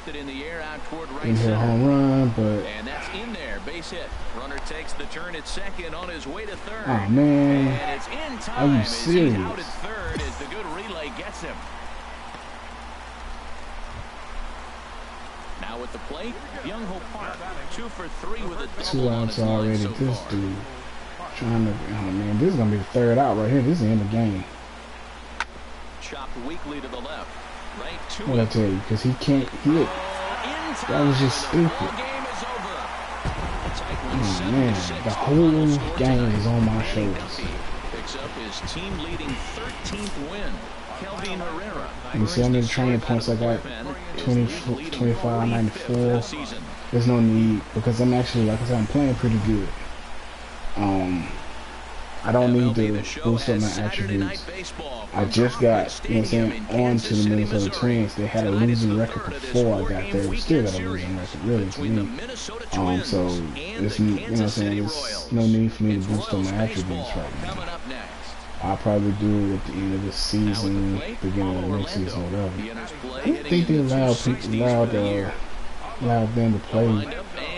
Didn't hit a home run, but and that's in there. Base hit. Runner takes the turn at second on his way to third. Oh man, and it's in time. Are you serious? He's out at third as the good relay gets him. Now with the plate, Young-Ho Park, 2 for 3 with a double. 2 outs already. So this dude trying to, oh man, this is gonna be the 3rd out right here. This is the end of the game. Chopped weakly to the left. Right to what I tell you, because he can't hit. That was just stupid. Oh man, the whole game is on my shoulders. Picks up his team-leading 13th win. Kelvin Herrera. You see how many training points I got? 20, 25, 94. There's no need, because I'm actually, like I said, I'm playing pretty good. I don't need to boost up my attributes. I just got, you know what I'm saying, on to the Minnesota Twins. They had a losing record before I got there. We still got a losing record, really, to me. So, there's, you know what I'm saying, there's no need for me to boost up my attributes right now. I'll probably do it at the end of this season, beginning of the next season, whatever. I don't think they allowed them to play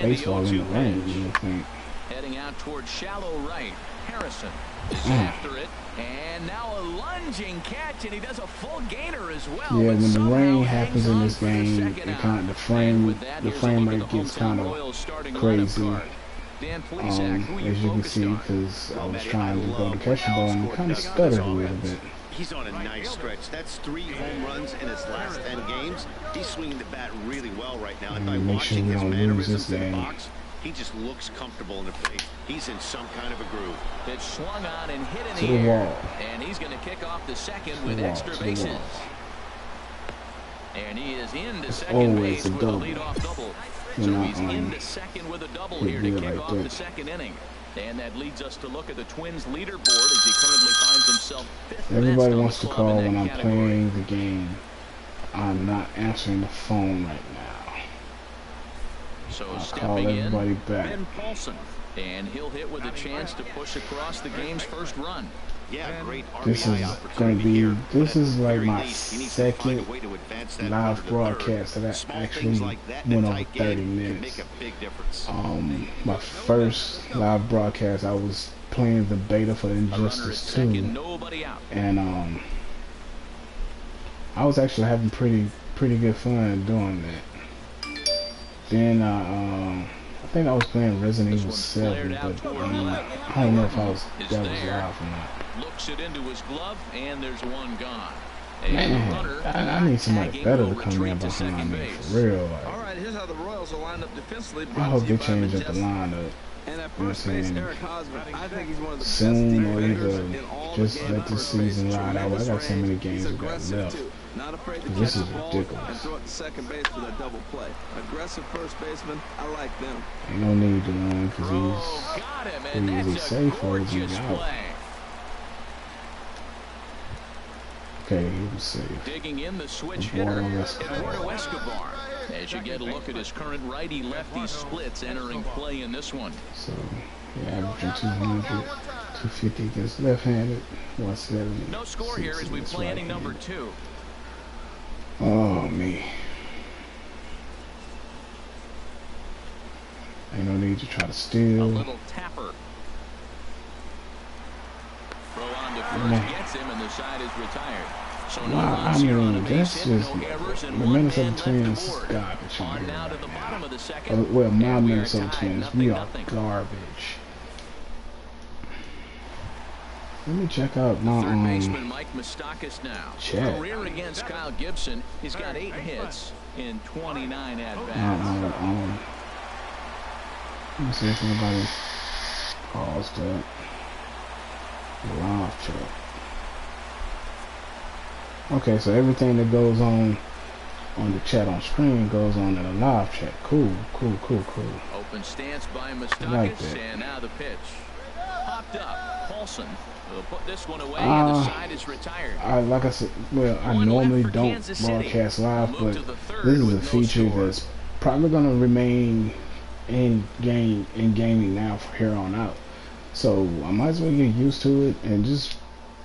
baseball in the rain, you know what I think. Heading out towards shallow right. Harrison is after it, and now a lunging catch, and he does a full gainer as well. Yeah, when the rain happens in this game, it kind of, the frame rate gets kind of crazy. As you can see, because I was trying to go to catch the ball and it kind of stuttered a little bit. He's on a nice stretch. That's 3 home runs in his last 10 games. He's swinging the bat really well right now. And by watching his mannerisms in the box, he just looks comfortable in the plate. He's in some kind of a groove. It's swung on and hit in the air, and he's going to kick off the second with extra bases. And he is into second base with a leadoff double. So he's into second with a double here to kick off the second inning. And that leads us to look at the Twins leaderboard as he currently finds himself 5th. Everybody wants to call when I'm playing the game. I'm not answering the phone right now. So I'll stepping call everybody in, back. Ben Paulson. And he'll hit with a chance to push across the game's first run. Yeah, great this is going to be, this is like my second live broadcast that I actually went over 30 minutes. My first live broadcast, I was playing the beta for Injustice 2, and I was actually having pretty good fun doing that. Then I think I was playing Resident Evil 7, but I don't know if that was live or not. Looks it into his glove, and there's one gone. Man, I need somebody better to come in behind me, for real. Like, All right, here's how the Royals are lined up defensively. I hope they change up the lineup. And at You know what I'm first base, saying? Eric Hosmer, I think he's one of the best Soon or defenders either in all just the game. let this season ride out. I got so many games we got Aggressive left. too. Not afraid to This catch is the ball ridiculous. and throw it to second base for that double play. Aggressive first baseman, I like them. Ain't no need to run because Got him, and he's that's a safe or he's gorgeous out. play. Okay, he was safe. Digging in the switch Eduardo hitter, Escobar. Eduardo Escobar. As you get a look at his current righty-lefty splits entering play in this one. So, yeah, averaging 200, 250 against left-handed, 170. No score here as we play inning number 2. Oh, me. Ain't no need to try to A steal. little tapper. Throw on to first gets him, and the side is retired. So no Wow, runs I here on a mean, base that's hit, just no errors, and the one Minnesota man left Twins to is board. garbage. On now to the bottom of the second. Well, my and we are Minnesota tied, Twins, we are 0-0. garbage. Let me check out my Third baseman Mike Moustakas now. chat. Career against Kyle Gibson. He's got 8 hits in 29 at bats. Let me see if anybody calls that live chat. Okay, so everything that goes on the chat on screen goes on in the live chat. Cool. Open stance by Moustakas, like that. and now the pitch. Popped up. Paulson will put this one away, and the side is retired. Like I said, well, I 1-0 normally for don't Kansas City. broadcast live, We'll move but to the third this is a with no feature score. that's probably going to remain in gaming now from here on out. So I might as well get used to it and just,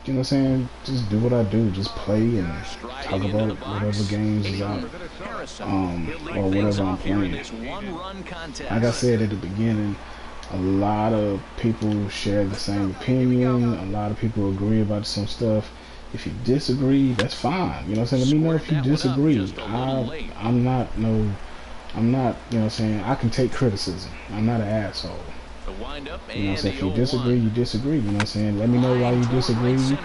you know what I'm saying, just do what I do, just play and talk about whatever games is out, or whatever I'm playing. Like I said at the beginning, a lot of people share the same opinion, a lot of people agree about some stuff. If you disagree, that's fine, you know what I'm saying, let me know if you disagree. I'm not, you know what I'm saying, I can take criticism, I'm not an asshole. You know what I'm saying? If you disagree, you disagree. You know what I'm saying? Let me know why you disagree. And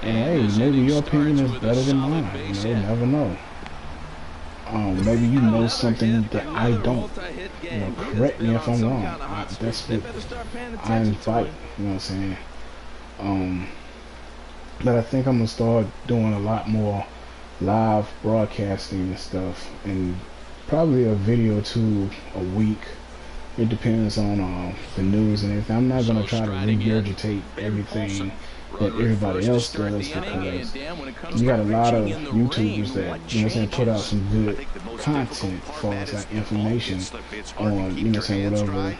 hey, maybe your opinion is better than mine. You never know. Maybe you know something that I don't. You know, correct me if I'm wrong. That's what I invite. You know what I'm saying? But I think I'm gonna start doing a lot more live broadcasting and stuff, and probably a video or two a week. It depends on the news and everything. I'm not going to try to regurgitate everything that everybody else does, because you got a lot of YouTubers that, you know what I'm saying, put out some good content as far as like information on, you know what I'm saying, whatever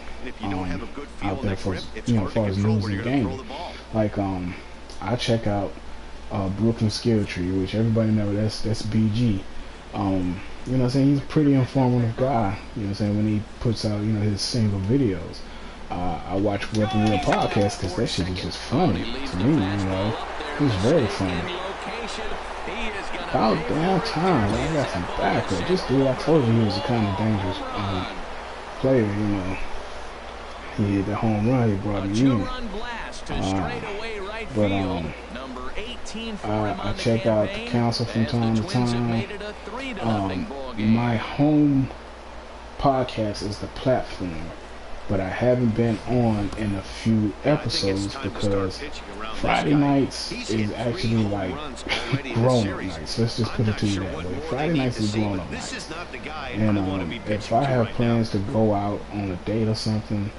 out there for, you know, as far as news and game. Like, I check out Brooklyn Skill Tree, which everybody knows that's BG. You know what I'm saying, he's a pretty informative guy, you know what I'm saying, when he puts out, you know, his single videos. I watch Weapon Wheel Podcast because that shit is just funny to me, you know. It's very funny. About damn time, man. I got some backup. This dude, I told you he was a kind of dangerous player, you know. He hit the home run, he brought me in. But I check out the council from time to time. My home podcast is the platform, but I haven't been on in a few episodes because Friday nights is actually like grown-up nights. Let's just put it to you that way. Friday nights is grown-up nights. And if I have plans to go out on a date or something,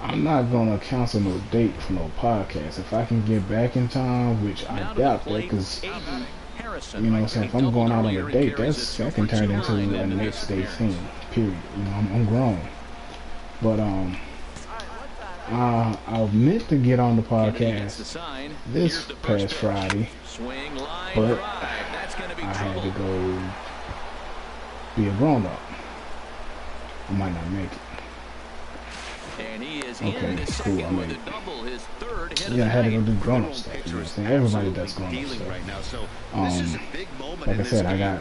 I'm not gonna cancel no date for no podcast. If I can get back in time, which I doubt that, because you know what I'm saying, if I'm going out on a date, that can turn into a next day thing. Period. You know, I'm grown. But I meant to get on the podcast this past Friday, but I had to go be a grown up. I might not make it. And he is Okay, in the cool. second with a double, his third hit of Yeah, I the had to night. go do grown-up stuff. You know what I'm saying? Everybody does grown-up stuff. Right now, so this is a big moment Like in I said, I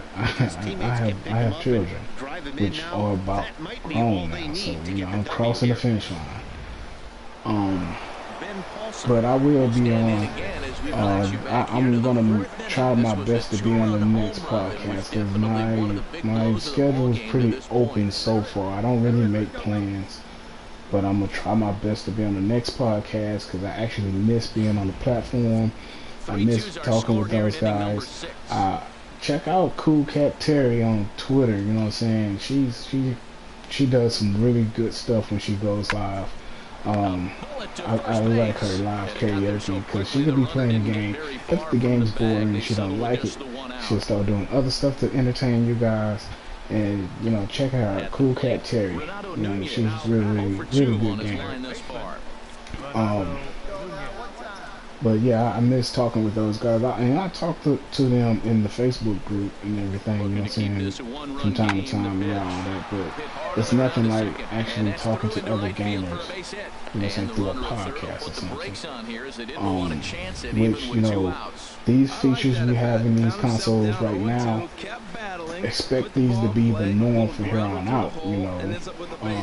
have children, which are about grown now. So I'm crossing the finish line. But I will be on. I'm gonna try my best to be on the next podcast because my schedule is pretty open so far. I don't really make plans, but I'm gonna try my best to be on the next podcast because I actually miss being on the platform. I miss talking with those guys. Check out Cool Cat Terry on Twitter. You know what I'm saying? She does some really good stuff when she goes live. I like her live karaoke because she could be playing the game. If the game's boring and she don't like it, she'll start doing other stuff to entertain you guys. And check her out, Cool Cat Terry. She's really good gamer. But yeah, I miss talking with those guys. I talk to them in the Facebook group and everything, you know what I'm saying, from time to time and all that. But it's nothing like actually talking to other gamers, you know what I'm saying, through a podcast or something. Which, these features we have in these consoles right now, expect these to be the norm from here on out.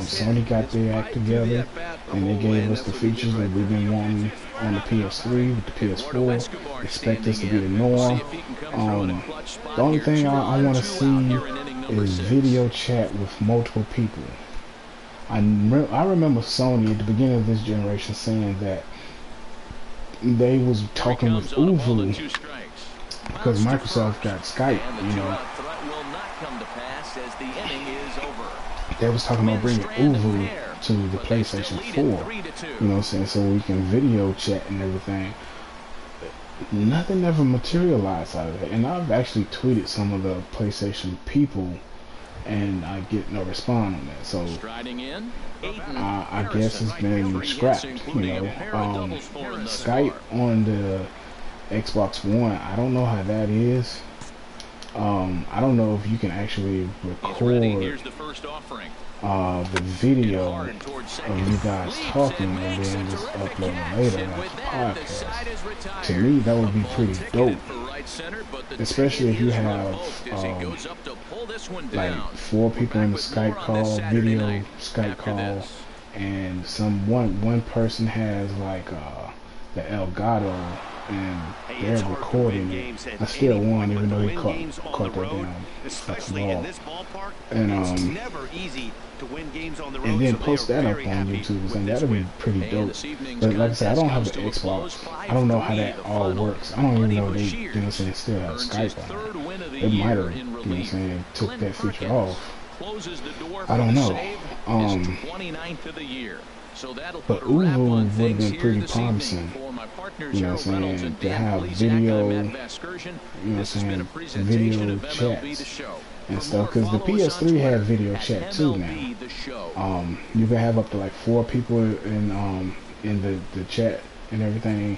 Sony got their act together and they gave us the features that we've been wanting on the PS3 with the PS4. Expect this to be the norm. The only thing I want to see is video chat with multiple people. I remember Sony at the beginning of this generation saying that they was talking with Uvu because Microsoft got Skype, They was talking about bringing Uvu to the PlayStation 4, you know what I'm saying, so we can video chat and everything. Nothing ever materialized out of that, and I've actually tweeted some of the PlayStation people, and I get no response on that, so I guess it's been scrapped, Skype on the Xbox One, I don't know how that is. I don't know if you can actually record the video of you guys talking and then just upload it later like a podcast. To me, that would be pretty dope. Especially if you have like 4 people in the Skype call, video Skype call, and one person has like the Elgato and they're recording it. I still won even though he caught that down ball. And then post that up on YouTube, and that'll be pretty dope. But like I said, I don't have an Xbox. I don't know how that all works. I don't even know they still have Skype on it. They might have, took that feature off. I don't know. But Uvu would have been pretty promising, to have video, video chats and stuff, because the PS3 had video chat too now. You can have up to like 4 people in the chat and everything,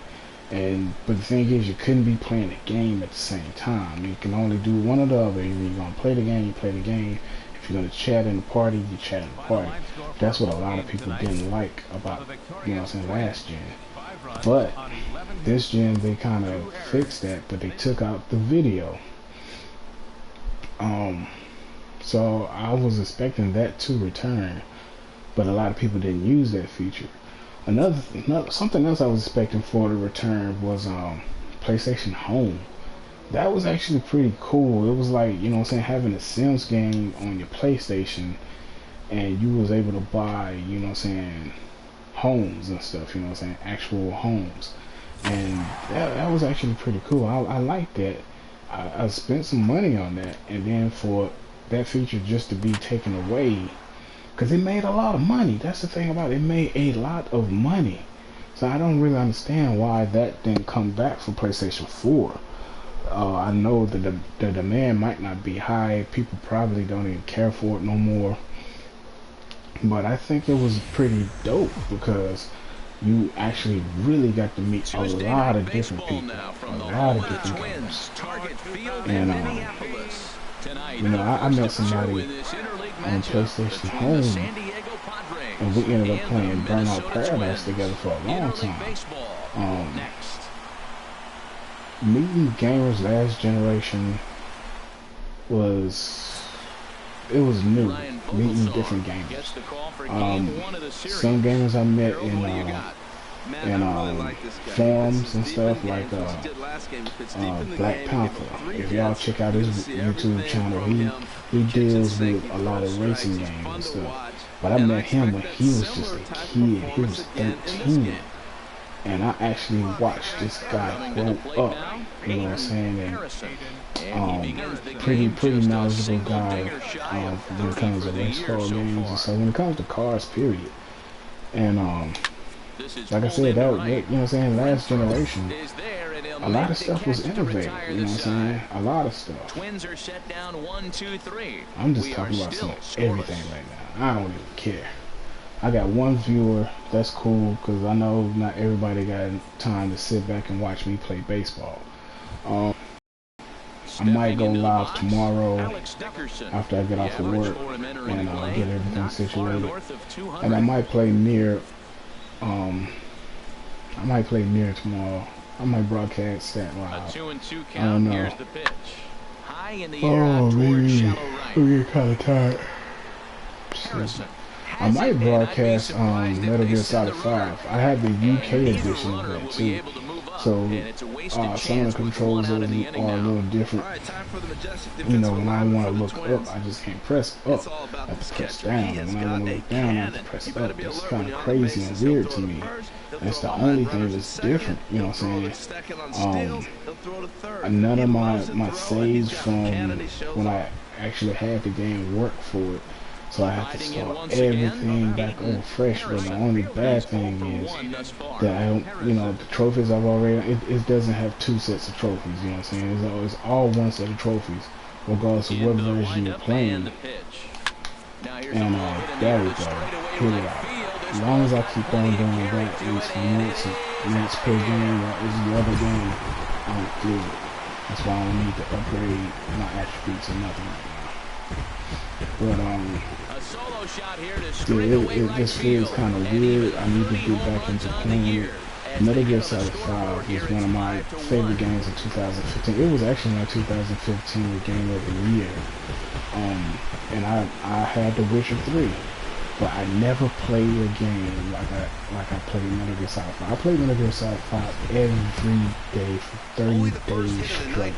but the thing is, you couldn't be playing the game at the same time. You can only do one or the other. Either you're gonna play the game, you play the game. If you're gonna chat in the party, you chat in the party. That's what a lot of people didn't like about, last gen. But this gen, they kind of fixed that, but they took out the video. So I was expecting that to return, but a lot of people didn't use that feature. Something else I was expecting for the return was PlayStation Home. That was actually pretty cool. It was like, having a Sims game on your PlayStation, and you was able to buy, homes and stuff, actual homes. And that was actually pretty cool. I liked that. I spent some money on that, and then for that feature just to be taken away, because it made a lot of money. That's the thing about it. It made a lot of money. So I don't really understand why that didn't come back for PlayStation 4. I know that the demand might not be high. People probably don't even care for it no more. But I think it was pretty dope because you actually really got to meet a lot of different people, a lot of different gamers. And I met somebody on PlayStation Home and we ended up playing Burnout Paradise together for a long time. Meeting gamers last generation was new, meeting different gamers. Some gamers I met in forums and stuff like Black Panther. If y'all check out his YouTube channel, he deals with a lot of racing games and stuff. But I met him when he was just a kid. He was 13. And I actually watched this guy grow up, you know what I'm saying, and pretty knowledgeable guy when it comes to race car games and so when it comes to cars, period. And like I said, that you know what I'm saying, last generation, a lot of stuff was innovative, you know what I'm saying, a lot of stuff. Twins are set down 1-2-3. I'm just talking about everything right now. I don't even care. I got one viewer, that's cool, because I know not everybody got time to sit back and watch me play baseball. I might go live tomorrow after I get off of work and get everything situated. And I might play Mirror. I might play Mirror tomorrow. I might broadcast that live. I don't know. Oh, maybe I'm getting kind of tired. I might broadcast Metal Gear Solid 5. I have the UK edition of that too. So some of the controls are a little different. You know, when I want to look up, I just can't press up. I have to press down. And when I want to look down, I have to press up. It's kind of crazy and weird to me. That's the only thing that's different, you know what I'm saying? None of my saves from when I actually had the game work for it. So I have to start everything back over fresh. But the only bad thing is that I don't, you know, the trophies I've already, it doesn't have 2 sets of trophies, you know what I'm saying? It's all 1 set of trophies, regardless of what version you're playing. And there we go, hit it out. As long as I keep on doing that, at least minutes per game, or is the other game, I'm good. That's why I don't need to upgrade my attributes or nothing right now. But it just feels kind of weird. I need to get back into playing it. Metal Gear Solid 5 was one of my favorite games in 2015. It was actually my 2015 Game of the Year. And I had The Witcher 3, but I never played a game like I played Metal Gear Solid 5. I played Metal Gear Solid 5 every day for 30 days straight.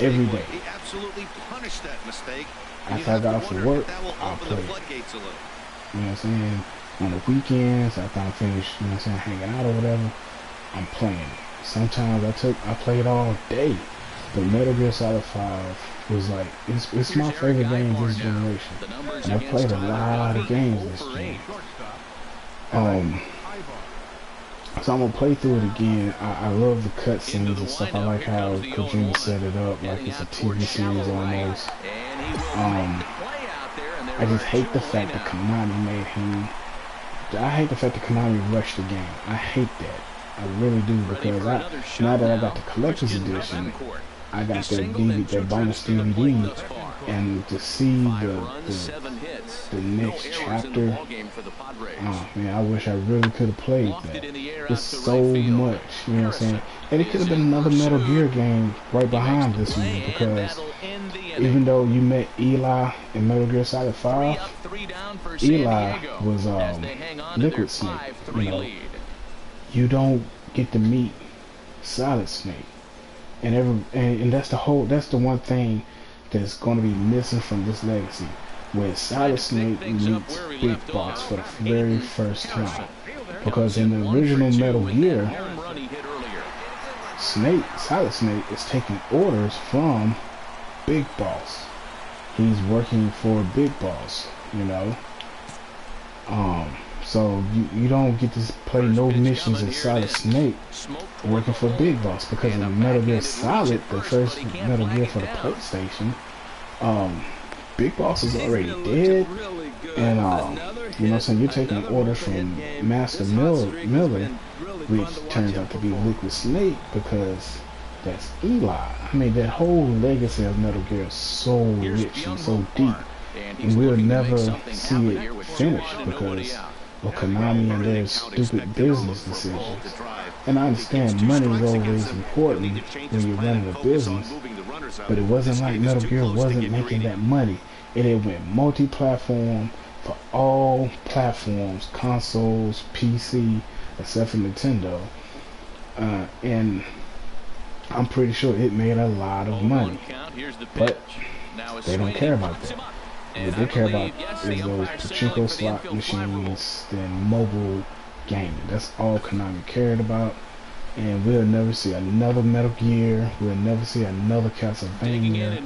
Every day. He absolutely punished that mistake. After I got off of work, I'll play it. You know what I'm saying? On the weekends, after I'm finished, you know what I'm saying, hanging out or whatever, I'm playing it. Sometimes I play it all day. But Metal Gear Solid 5 was like, it's my favorite game this generation. And I've played a lot of games this gen. So I'm gonna play through it again. I love the cutscenes and stuff. I like how Kojima set it up like it's a TV series almost. I just hate the fact that Konami made him. I hate the fact that Konami rushed the game. I hate that. I really do, because now that I got the collector's edition, I got that bonus DVD, and to see the next chapter, oh man, I wish I really could have played that. It's so much, you know what I'm saying? And it could have been another Metal Gear game right behind this one, because even though you met Eli in Metal Gear Solid 5, Eli was Liquid Snake, you know. You don't get to meet Solid Snake. And that's the one thing that's going to be missing from this legacy, where Solid Snake meets Big Boss for the very first time. Because in the original Metal Gear, Solid Snake is taking orders from Big Boss. He's working for Big Boss, you know. So you don't get to play no missions as Solid Snake working for Big Boss, because in Metal Gear Solid, the first Metal Gear for the PlayStation, Big Boss is already dead, and you know what I'm saying, you're taking orders from Master Miller, which turns out to be Liquid Snake, because that's Eli. I mean, that whole legacy of Metal Gear is so rich and so deep. and we'll never see it finished because of Konami and their stupid business decisions. And I understand money is always important when you're running a business, but it wasn't like Metal Gear wasn't making that money. It went multi-platform for all platforms, consoles, PC, except for Nintendo. And I'm pretty sure it made a lot of money, but they don't care about that. What they care about is those pachinko slot machines and mobile gaming. That's all Konami cared about. And we'll never see another Metal Gear. We'll never see another Castlevania.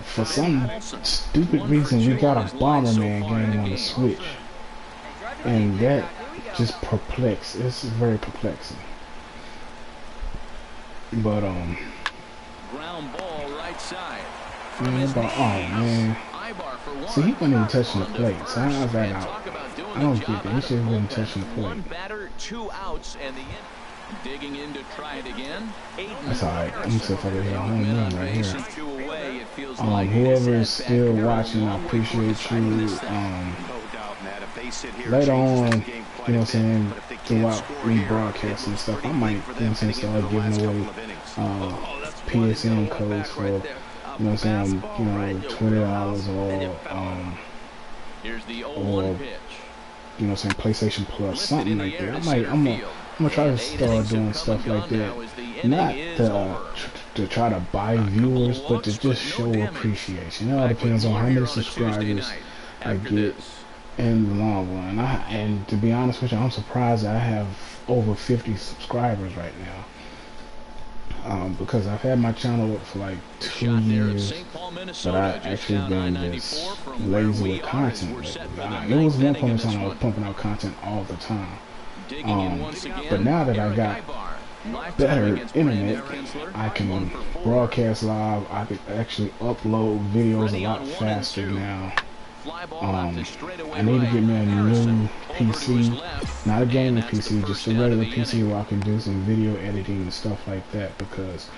For some stupid reason, we got a Bomberman game on the Switch, and that just perplexes. It's very perplexing. But ground ball right side. Man. See, he wasn't even touching the plate. So I was like, I don't get that. He should have been touching the plate. One batter, 2 outs, and the digging in to try it again. That's alright. I'm gonna see if I can hit a home run right here. Whoever is still watching, I appreciate you. Later on, you know what I'm saying, throughout me broadcasting and stuff, I might, you know what I'm saying, start giving away PSN codes for, you know what I'm saying, $20 or here's the pitch. You know what I'm saying, PlayStation Plus, something like that. I'm gonna try to start doing stuff like that. Not to try to buy viewers, but to just show appreciation. It all depends on how many subscribers I get in the long run. And to be honest with you, I'm surprised I have over 50 subscribers right now. Because I've had my channel up for like 2 years, but I actually been just lazy with content lately. There was one point in time I was pumping out content all the time. But now that I got better internet, I can broadcast live. I can actually upload videos a lot faster now. I need to get me a new PC, not a gaming PC, just a regular PC where I can do some video editing and stuff like that, because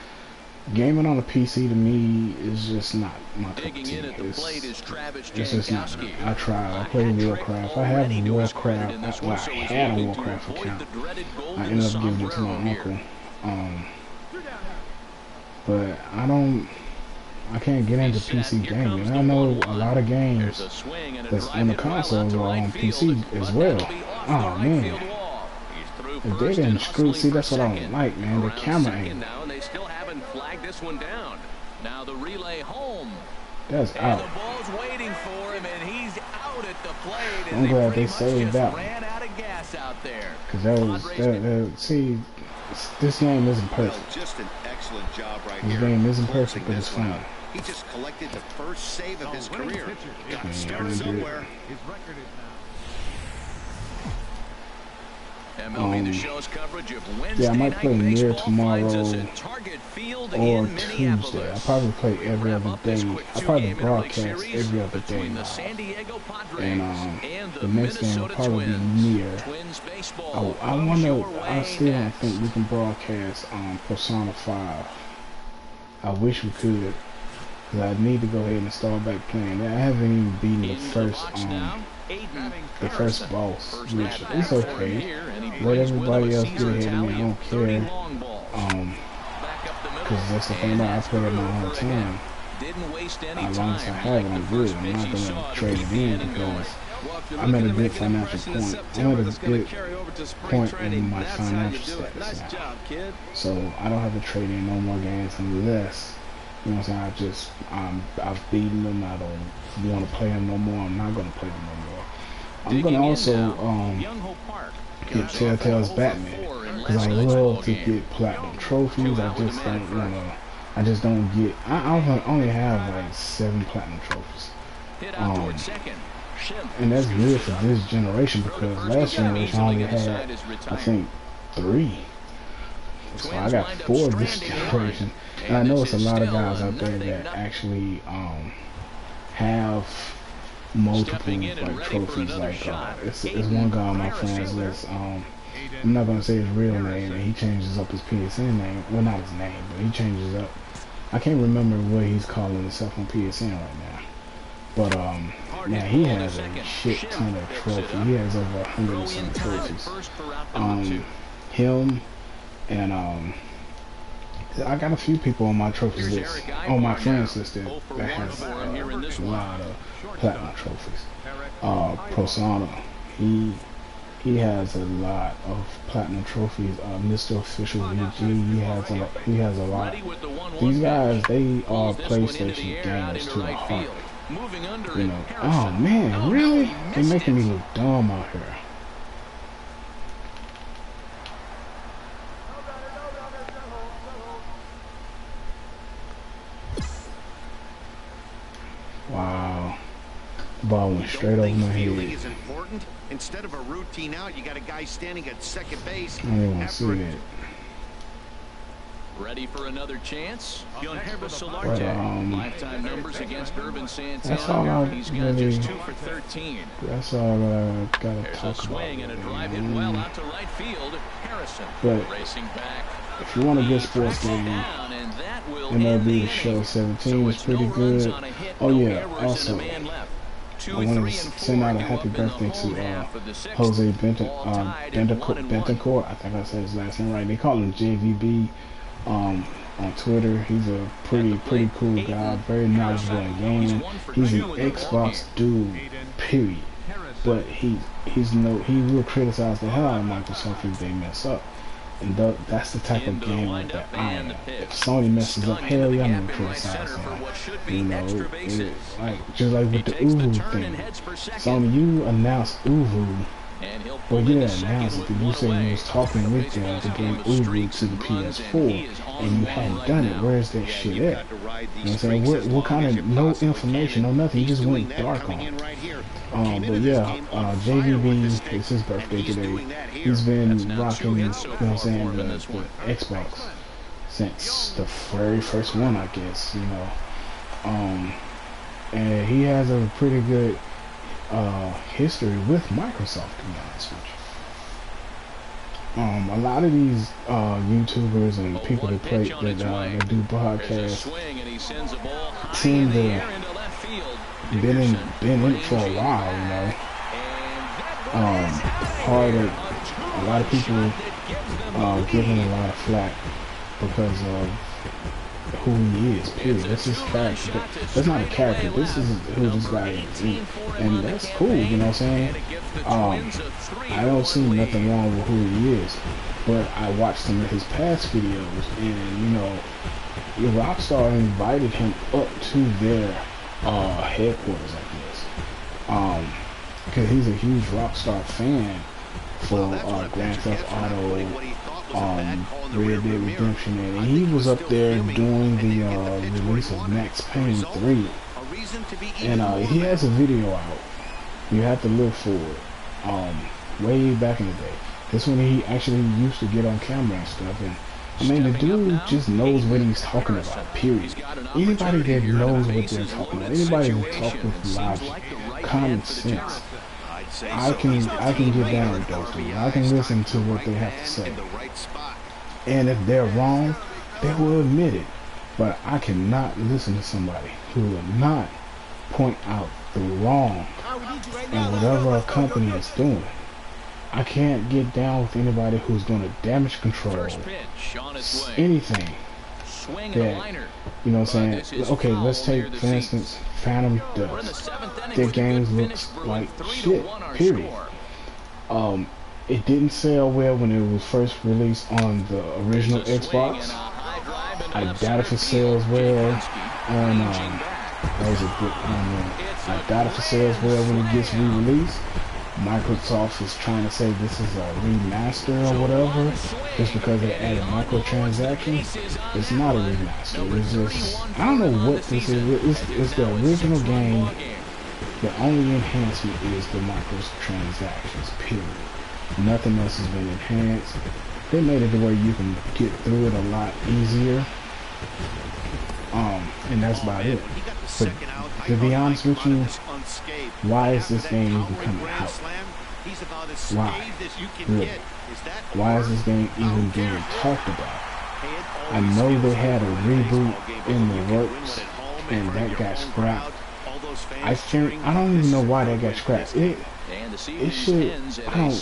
gaming on a PC to me is just not my cup of tea. It's just not. I tried. I played Warcraft. I have a Warcraft. Well, I had a Warcraft account. I ended up giving it to my uncle. But I can't get into PC gaming. And I know a lot of games that's on the consoles are on PC as well. Oh man, if they didn't screw, see, that's what I don't like, man. The camera angle. This one down. Now the relay home. That's out. The ball's waiting for him, and he's out at the plate. I'm glad they saved that one. Ran out of gas out there. Because that was see, this game isn't perfect. Just an excellent job right here. This game isn't perfect, but it's fun. He just collected the first save of his career. Got to start somewhere. His record is now. MLB The Show's coverage of Wednesday yeah, I might play near tomorrow or in Tuesday. I'll probably play every other day. I'll probably broadcast every other day now. And the next game will probably be near. I still don't think we can broadcast Persona 5. I wish we could, because I need to go ahead and start back playing. I haven't even beaten the first boss, which is okay. Let everybody else get ahead of me, I don't care. Because that's the thing about I play at my own time. As long as I have it, I'm good. I'm not going to trade it in because I'm at a good financial point. I'm at a good point in my financial status now. So I don't have to trade in no more games unless, you know what I'm saying, I've beaten them. I don't want to play them no more. I'm not going to play them no more. I'm going to also get Telltale's Batman, because I love to get platinum trophies. I just don't get, I only have like 7 platinum trophies. And that's good for this generation, because last generation I only had, I think, 3. So I got 4 this generation. And I know it's a lot of guys out there that actually have multiple like trophies. Like it's one guy on my friends list. I'm not gonna say his real name, and he changes up his PSN name. Well, not his name, but he changes up. I can't remember what he's calling himself on PSN right now. But man, he has a shit ton of trophies. He has over 100 and some trophies. Him and I got a few people on my trophies list, on my friends list that has a lot of platinum trophies. Prosana, he has a lot of platinum trophies. Mr. Official VG, he has a lot. These guys, they are PlayStation gamers to the heart. You know. Oh man, really? They're making me look dumb out here. Wow. The ball went straight over my head. Instead of a routine out, you got a guy standing at second base. I didn't want to see that. Ready for another chance? Lifetime numbers against Urban that's all I He's got really, just 2 for 13. that's all I gotta There's talk a swing about. and a drive hit well out to right field. Harrison But racing back. if you want a good sports game, MLB The Show 17 is pretty good. Oh yeah, also I want to send out a happy birthday to Jose Bentancourt. I think I said his last name right. They call him JVB on Twitter. He's a pretty cool guy, very knowledgeable in gaming. He's an Xbox dude, period. But he will criticize the hell out of Microsoft if they mess up. And that's the type of gamer that I am. If Sony messes up, hell yeah, I'm gonna criticize them. You know, just like with the Uvu thing. Sony, you announced Uvu. Well, you didn't announce it, but you said you was talking with them to bring Uvu to the PS4, and you hadn't done it. Where's that shit at? You know what I'm saying? What kind of, no information, no nothing, you just went dark on it. But yeah, JVB, it's his birthday today. He's been rocking, you know what I'm saying, the Xbox since the very first one, I guess, you know. And he has a pretty good history with Microsoft, to be honest with you. A lot of these YouTubers and people that do broadcasts seem to been in it for a while, you know. A lot of people give him a lot of flack because of who he is, period. That's his character. That's not a character. This is who this guy is. And that's cool, you know what I'm saying? I don't see nothing wrong with who he is. But I watched some of his past videos, and, you know, Rockstar invited him up to their headquarters, I guess. Because he's a huge Rockstar fan for Grand Theft Auto, Red Dead Redemption, and he was up there during the release of Max Payne 3, and he has a video out. You have to look for it. Way back in the day. That's when he actually used to get on camera and stuff, and I mean, the dude just knows what he's talking about, period. Anybody that knows what they're talking about, anybody that talks with logic, common sense, I can get down with those dudes. I can listen to what they have to say. And if they're wrong, they will admit it. But I cannot listen to somebody who will not point out the wrong in whatever a company is doing. I can't get down with anybody who's going to damage control anything that, you know what I'm saying. Okay, let's take, for instance, Phantom Dust. Their games looks like shit, period. It didn't sell well when it was first released on the original Xbox. I doubt if it sells well on, I doubt if it sells well when it gets re-released. Microsoft is trying to say this is a remaster or whatever, just because they added microtransactions. It's not a remaster. It's just, I don't know what this is. It's the original game. The only enhancement is the microtransactions, period. Nothing else has been enhanced. They made it to where you can get through it a lot easier. And that's about it. But to be honest with you, why is this game even coming out? Why? Really? Why is this game even being talked about? I know they had a reboot in the works, and that got scrapped I think I don't even know why that got scrapped. It should. I don't.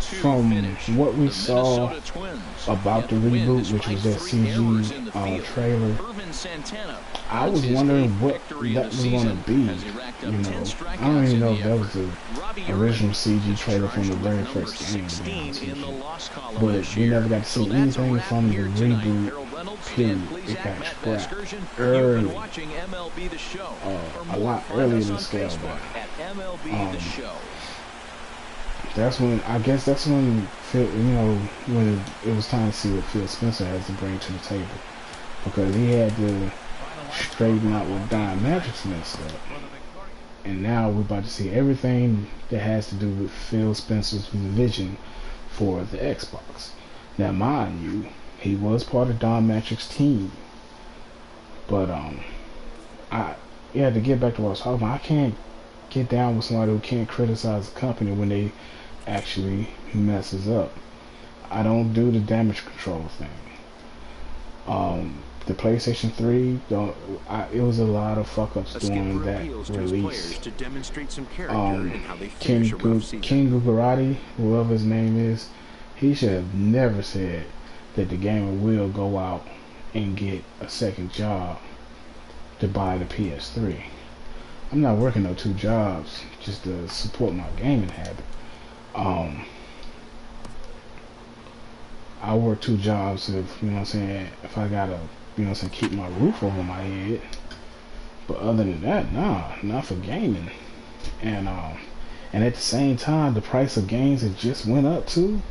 From what we saw about the reboot, which was that CG trailer, I was wondering what that was going to be. You know, I don't even know if that was the original CG trailer from the very first game, to be honest with you. But we never got to see anything from the reboot. Period. It got scrapped early, a lot earlier than scale back. That's when, I guess that's when Phil, you know, when it was time to see what Phil Spencer has to bring to the table, because he had to straighten out what Don Magic's messed up, and now we're about to see everything that has to do with Phil Spencer's vision for the Xbox. Now, mind you, he was part of Don Magic's team, but to get back to what I was talking about, I can't get down with somebody who can't criticize the company when they actually messes up. I don't do the damage control thing. The PlayStation 3, it was a lot of fuck ups during that release. King Gugarati, whoever his name is, he should have never said that the gamer will go out and get a second job to buy the PS3. I'm not working no 2 jobs just to support my gaming habit. I work 2 jobs if, you know what I'm saying, if I gotta, you know what I'm saying, keep my roof over my head. But other than that, nah, not for gaming. And at the same time, the price of games had just went up too.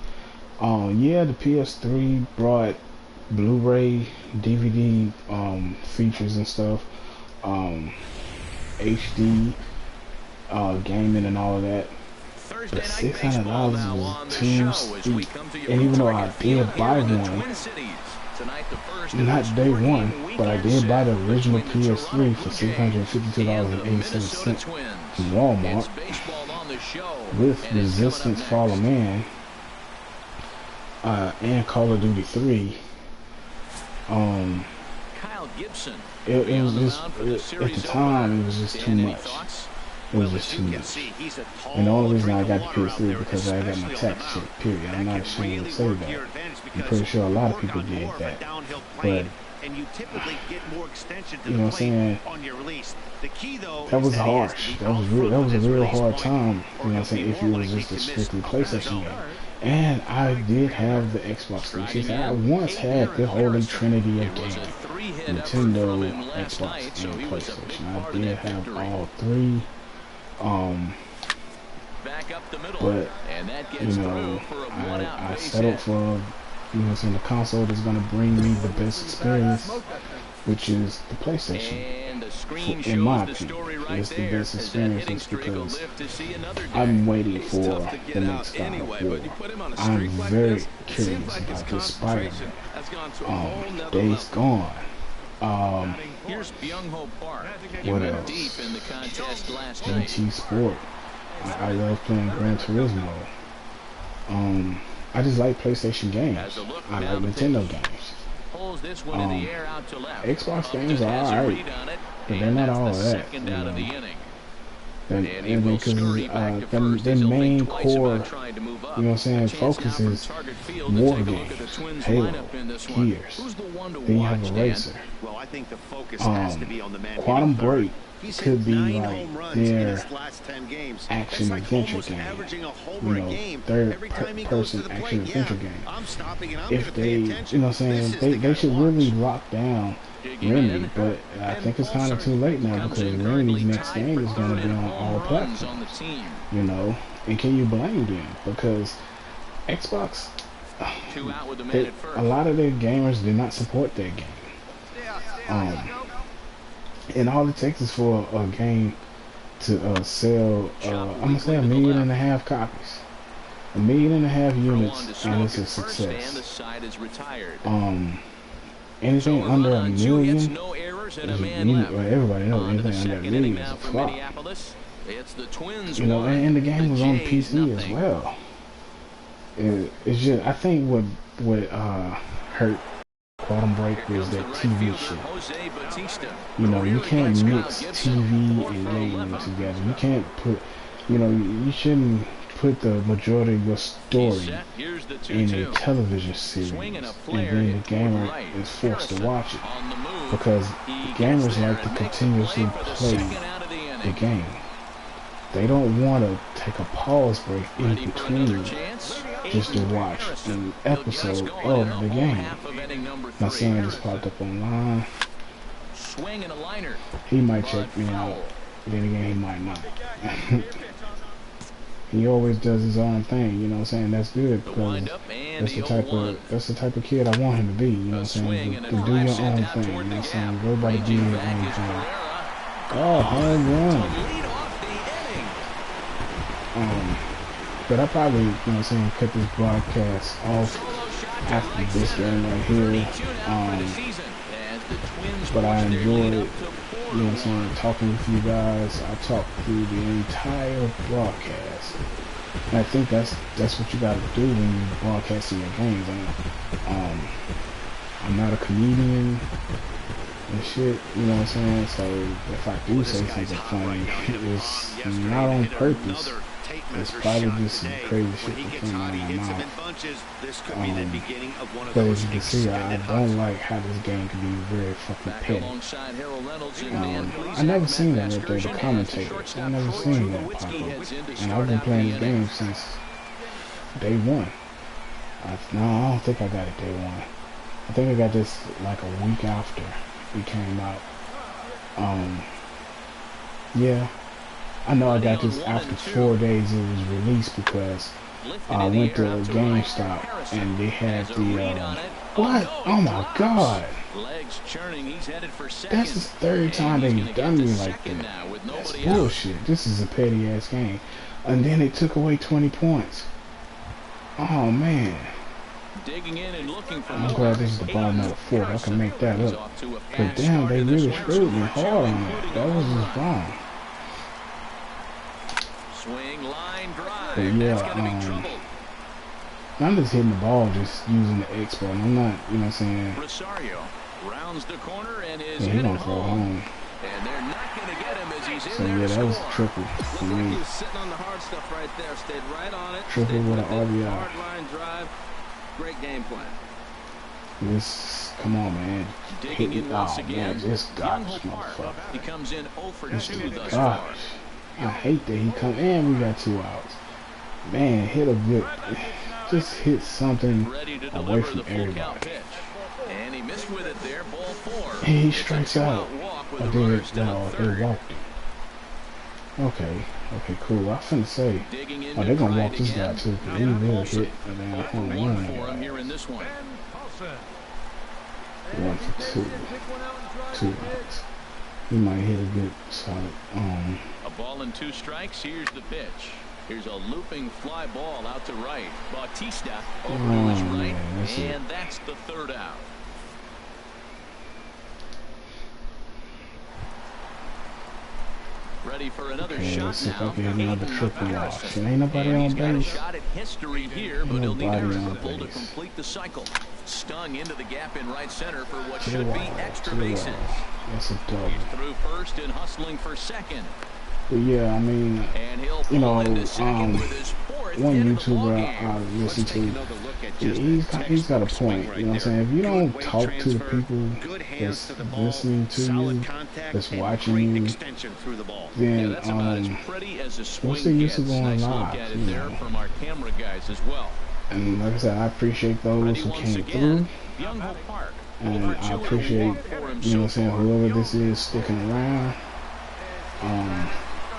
Yeah, the PS3 brought Blu-ray, DVD features and stuff, HD gaming and all of that. But $600 was too steep. And even though I did buy one, not day one, but I did buy the original PS3 for $652.87 from Walmart with Resistance Fall of Man and Call of Duty 3. It was just, at the time, it was just too much. It was just too much. And the only reason I got the PS3 because I got my tax check, period. I'm not ashamed to say that. I'm pretty sure a lot of people did that. But, you know what I'm saying, that was harsh. That was a real hard time, you know what I'm saying, if it was just a strictly PlayStation game. And I did have the Xbox 360. I once had the holy trinity of gaming. Nintendo, Xbox, and PlayStation. I did have all 3. But, you know, I settled for, you know, the console that's going to bring me the best experience, which is the PlayStation. In my opinion, it's the best experience because I'm waiting for the next God of War. I'm very curious about this Spider-Man. Days Gone. What else? GT Sport. I love playing Gran Turismo. I just like PlayStation games. I like Nintendo games. Xbox games are alright, but they're not all of that. You know? And because their main core, you know what I'm saying, focus is war games, Halo, Gears. Then you have a racer. Quantum Break could be like their action adventure game, you know, third person action adventure game. If they, you know what I'm saying, they should really lock down Remedy, but I think it's kind of too late now because Remedy's next game is going to be on all platforms, you know, and can you blame them? Because Xbox, a lot of their gamers did not support their game. And all it takes is for a game to sell, I'm going to say 1.5 million copies. 1.5 million units, and it's a success. Anything under 1 million, everybody knows anything under 1 million is a flop. You know, and the game was on PC as well. It's just, I think what hurt bottom break was that TV shit. You know, you can't mix TV and gaming together. You can't put, you know, you shouldn't put the majority of your story in a television series, and then the gamer is forced to watch it, because gamers like to continuously play the game. They don't want to take a pause break in between just to watch an episode of the game. My son just popped up online. He might check me out, then again he might not. He always does his own thing, you know what I'm saying? That's good, because that's the type of kid I want him to be, you know what I'm saying? To do your own thing, you know what I'm saying? Everybody do your own thing. Oh, home run. But I probably, you know what I'm saying, cut this broadcast off after this game right here. But I enjoyed, you know what I'm saying, talking with you guys. I talked through the entire broadcast. And I think that's what you gotta do when you're broadcasting your games. I'm not a comedian and shit, you know what I'm saying? So if I do say something funny, it's not on purpose. It's probably just some crazy shit that came out of my mouth. But as you can see, I don't like how this game can be very fucking petty. I never seen that right there, the commentator. I never seen that pop up. And I've been playing this game since day one. No, I don't think I got it day one. I think I got this like a week after it came out. Yeah. I know I got this after 4 days it was released, because I went to GameStop and they had the, what? Oh my god! That's the third time they've done me like that. That's bullshit. This is a petty ass game. And then they took away 20 points. Oh man. I'm glad this is the bottom of the fourth. I can make that up. But damn, they really screwed me hard on that. That was just wrong. But yeah, I'm just hitting the ball, just using the X button. I'm not, you know what I'm saying? Yeah, he gonna throw home. So yeah, that was a triple for me. Triple with an RBI. Great game plan. This, come on, man. Hit it. Oh man, this gosh, motherfucker. He comes in 0 for 2 thus far. far. I hate that he come in. We got 2 outs. Man, hit a good, just hit something away from everybody. And he missed with it there, ball 4. He strikes out. I did it. No, they walked him. Okay, cool. I was finna say, oh, they're gonna walk this guy too, because he will hit a damn home run. Here in this one. 1 for 2. 2 outs. He might hit a good solid. A ball and 2 strikes. Here's the pitch. Here's a looping fly ball out to right. Bautista over to his right, and that's the 3rd out. Ready for another shot now. Another triple loss. Ain't nobody on base. Shot at history here, but he'll need a triple to complete the cycle. Stung into the gap in right center for what should be extra bases. That's a dub. He's through first and hustling for second. But yeah, I mean, you know, one YouTuber I listen to, he's got a point, you know what I'm saying? If you don't talk to the people that's listening to you, that's watching you, then what's the use of going live, you know? And like I said, I appreciate those who came through, and I appreciate, you know what I'm saying, whoever this is sticking around.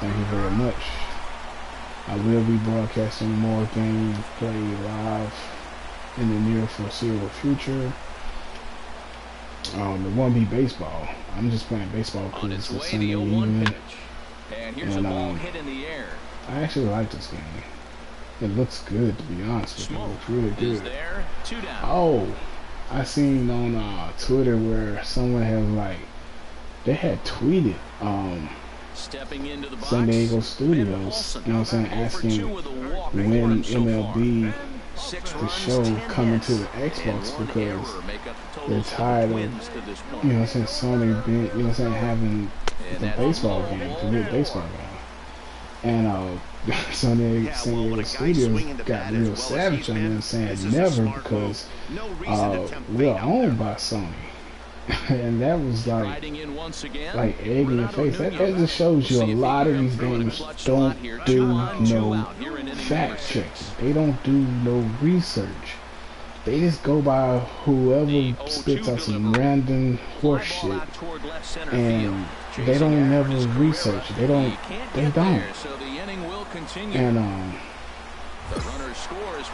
Thank you very much. I will be broadcasting more games played live in the near foreseeable future. It won't be baseball. I'm just playing baseball because it's a Sunday evening. And I actually like this game. It looks good, to be honest with you. It looks really good. Oh, I seen on Twitter where someone has they had tweeted San Diego Studios, you know what I'm saying, asking when MLB the show coming to the Xbox because they're tired of, you know what I'm saying, Sony being, you know what I'm saying, having the baseball game, the real baseball game. And Sony Studios got real savage on them saying never because we're owned by Sony. And that was like egg in the face. That just shows you a lot of these games don't do no fact checking. They don't do no research. They just go by whoever spits out some random horse shit, and they don't never research. They don't. And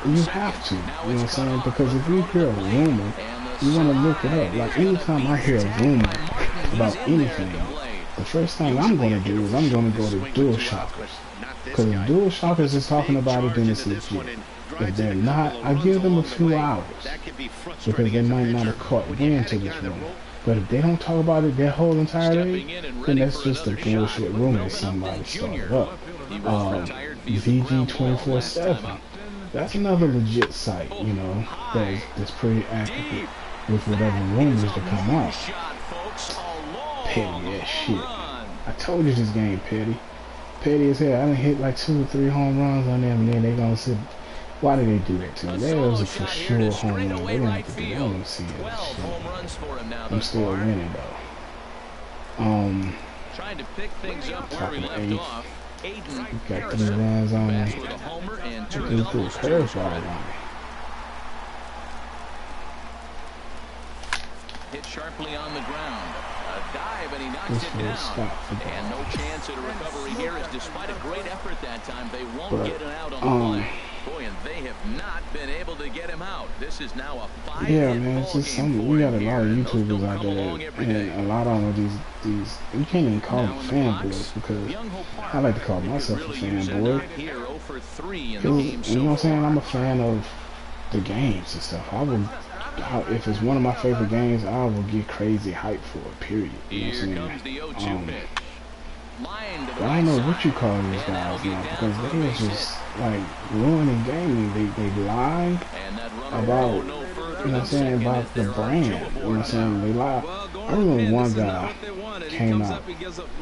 you have to. You know what I'm saying? Because if you hear a rumor, you want to look it up. Like anytime I hear a rumor about anything, the first thing I'm going to do is I'm going to go to DualShockers. Because if DualShockers is talking about it, then it's legit. If they're not, I give them a few hours because they might not have caught wind to this rumor. But if they don't talk about it their whole entire day, then that's just a bullshit rumor that somebody started up. VG247. That's another legit site, you know, that's pretty accurate with whatever rumors that come out. Petty ass shit. I told you this game petty. Petty as hell. I done hit like 2 or 3 home runs on them, and then they gonna say, why did they do that to me? That was a for sure home run. They didn't have to do that. I don't see it. I'm still winning though. Trying to pick things up where we left off. Got 3 runs on me. Threw a curveball on me. Hit sharply on the ground. A dive, and he knocks it down. And no chance at a recovery here, as despite a great effort that time, they won't get it out on the play. Boy, and they have not been able to get him out. This is now a 5-hit yeah, man, it's just something. We got a lot of YouTubers out there, and a lot of them these. You can't even call them fanboys because I like to call myself a fanboy. You know what I'm saying? I'm a fan of the games and stuff. If it's one of my favorite games, I will get crazy hype for it, period. You know what I'm saying? But I don't know what you call these guys now because they are just like ruining gaming. They lie about, you know what I'm saying, about the brand. You know what I'm saying? They lie. I remember one guy came out,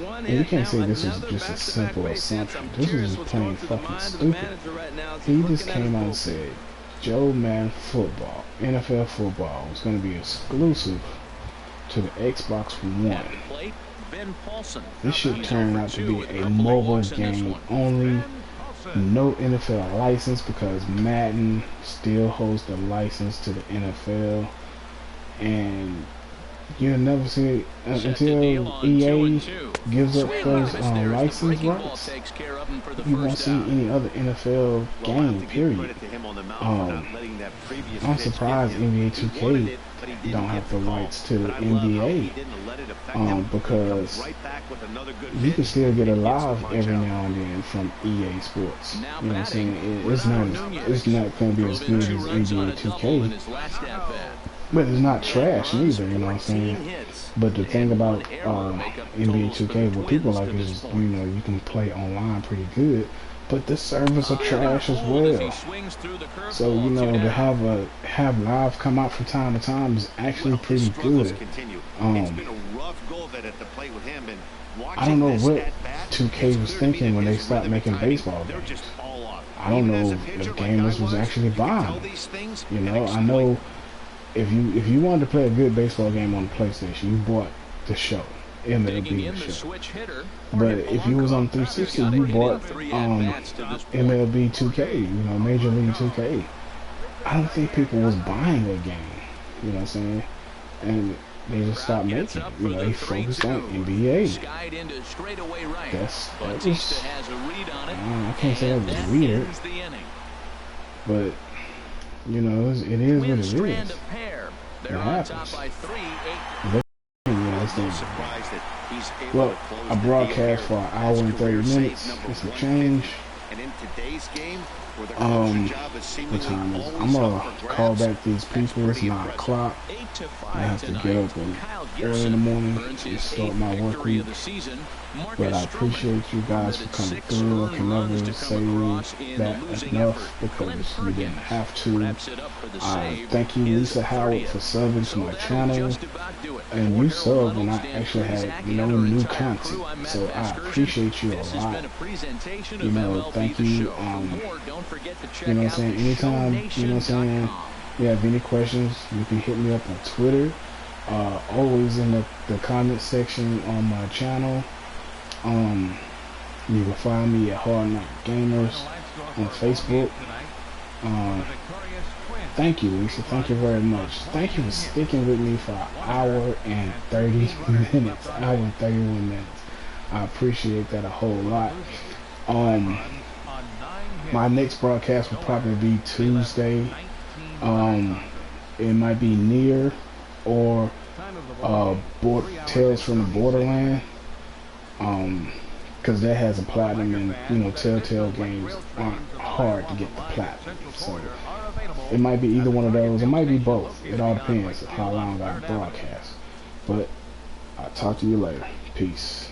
and you can't say this is just a simple assumption. This is just plain fucking stupid. He just came out and said Joe Madden football, NFL football, was going to be exclusive to the Xbox One. This shit turned out to be a mobile game only, no NFL license because Madden still holds the license to the NFL, and you'll never see it until EA gives up those license rights. You won't see any other NFL game, period. I'm surprised NBA 2K don't have the rights to the NBA because you can still get a live every now and then from EA Sports. You know what I'm saying? It's not going to be as good as NBA 2K. But it's not trash neither, you know what I'm saying? But the thing about NBA 2K, what people like is, you know, you can play online pretty good, but the servers are trash as well. So, you know, to have live come out from time to time is actually pretty good. I don't know what 2K was thinking when they stopped making baseball games. I don't know if gamers was actually buying. You know, I know if you wanted to play a good baseball game on the PlayStation, you bought the show, MLB the show. But if you was on 360, you bought MLB 2K, you know, Major League 2K. I don't think people was buying that game, you know what I'm saying? And they just stopped making it. You know, they focused on NBA. That was, I can't say that was weird, but you know, it is what it is. It happens. Well, I broadcast for an hour and 30 minutes. It's a change. What time is it? I'm gonna call back these people. It's 9 o'clock. I have to get up and early in the morning to start my work week. But I appreciate you guys for coming through. I can never say that enough because you didn't have to. Thank you, Lisa Howard, for subbing to my channel. And you subbed and I actually had no new content. So I appreciate you a lot. You know, thank you. You know what I'm saying? Anytime, you know what I'm saying, you have any questions, you can hit me up on Twitter. Always in the comment section on my channel. You can find me at Hard Knock Gamers on Facebook. Thank you, Lisa. Thank you very much. Thank you for sticking with me for an hour and 30 minutes. Hour and 31 minutes. I appreciate that a whole lot. My next broadcast will probably be Tuesday. It might be Near or Tales from the Borderland. Because that has a platinum, and you know, Telltale games aren't hard to get the platinum. So it might be either one of those. It might be both. It all depends on how long I broadcast. But I'll talk to you later. Peace.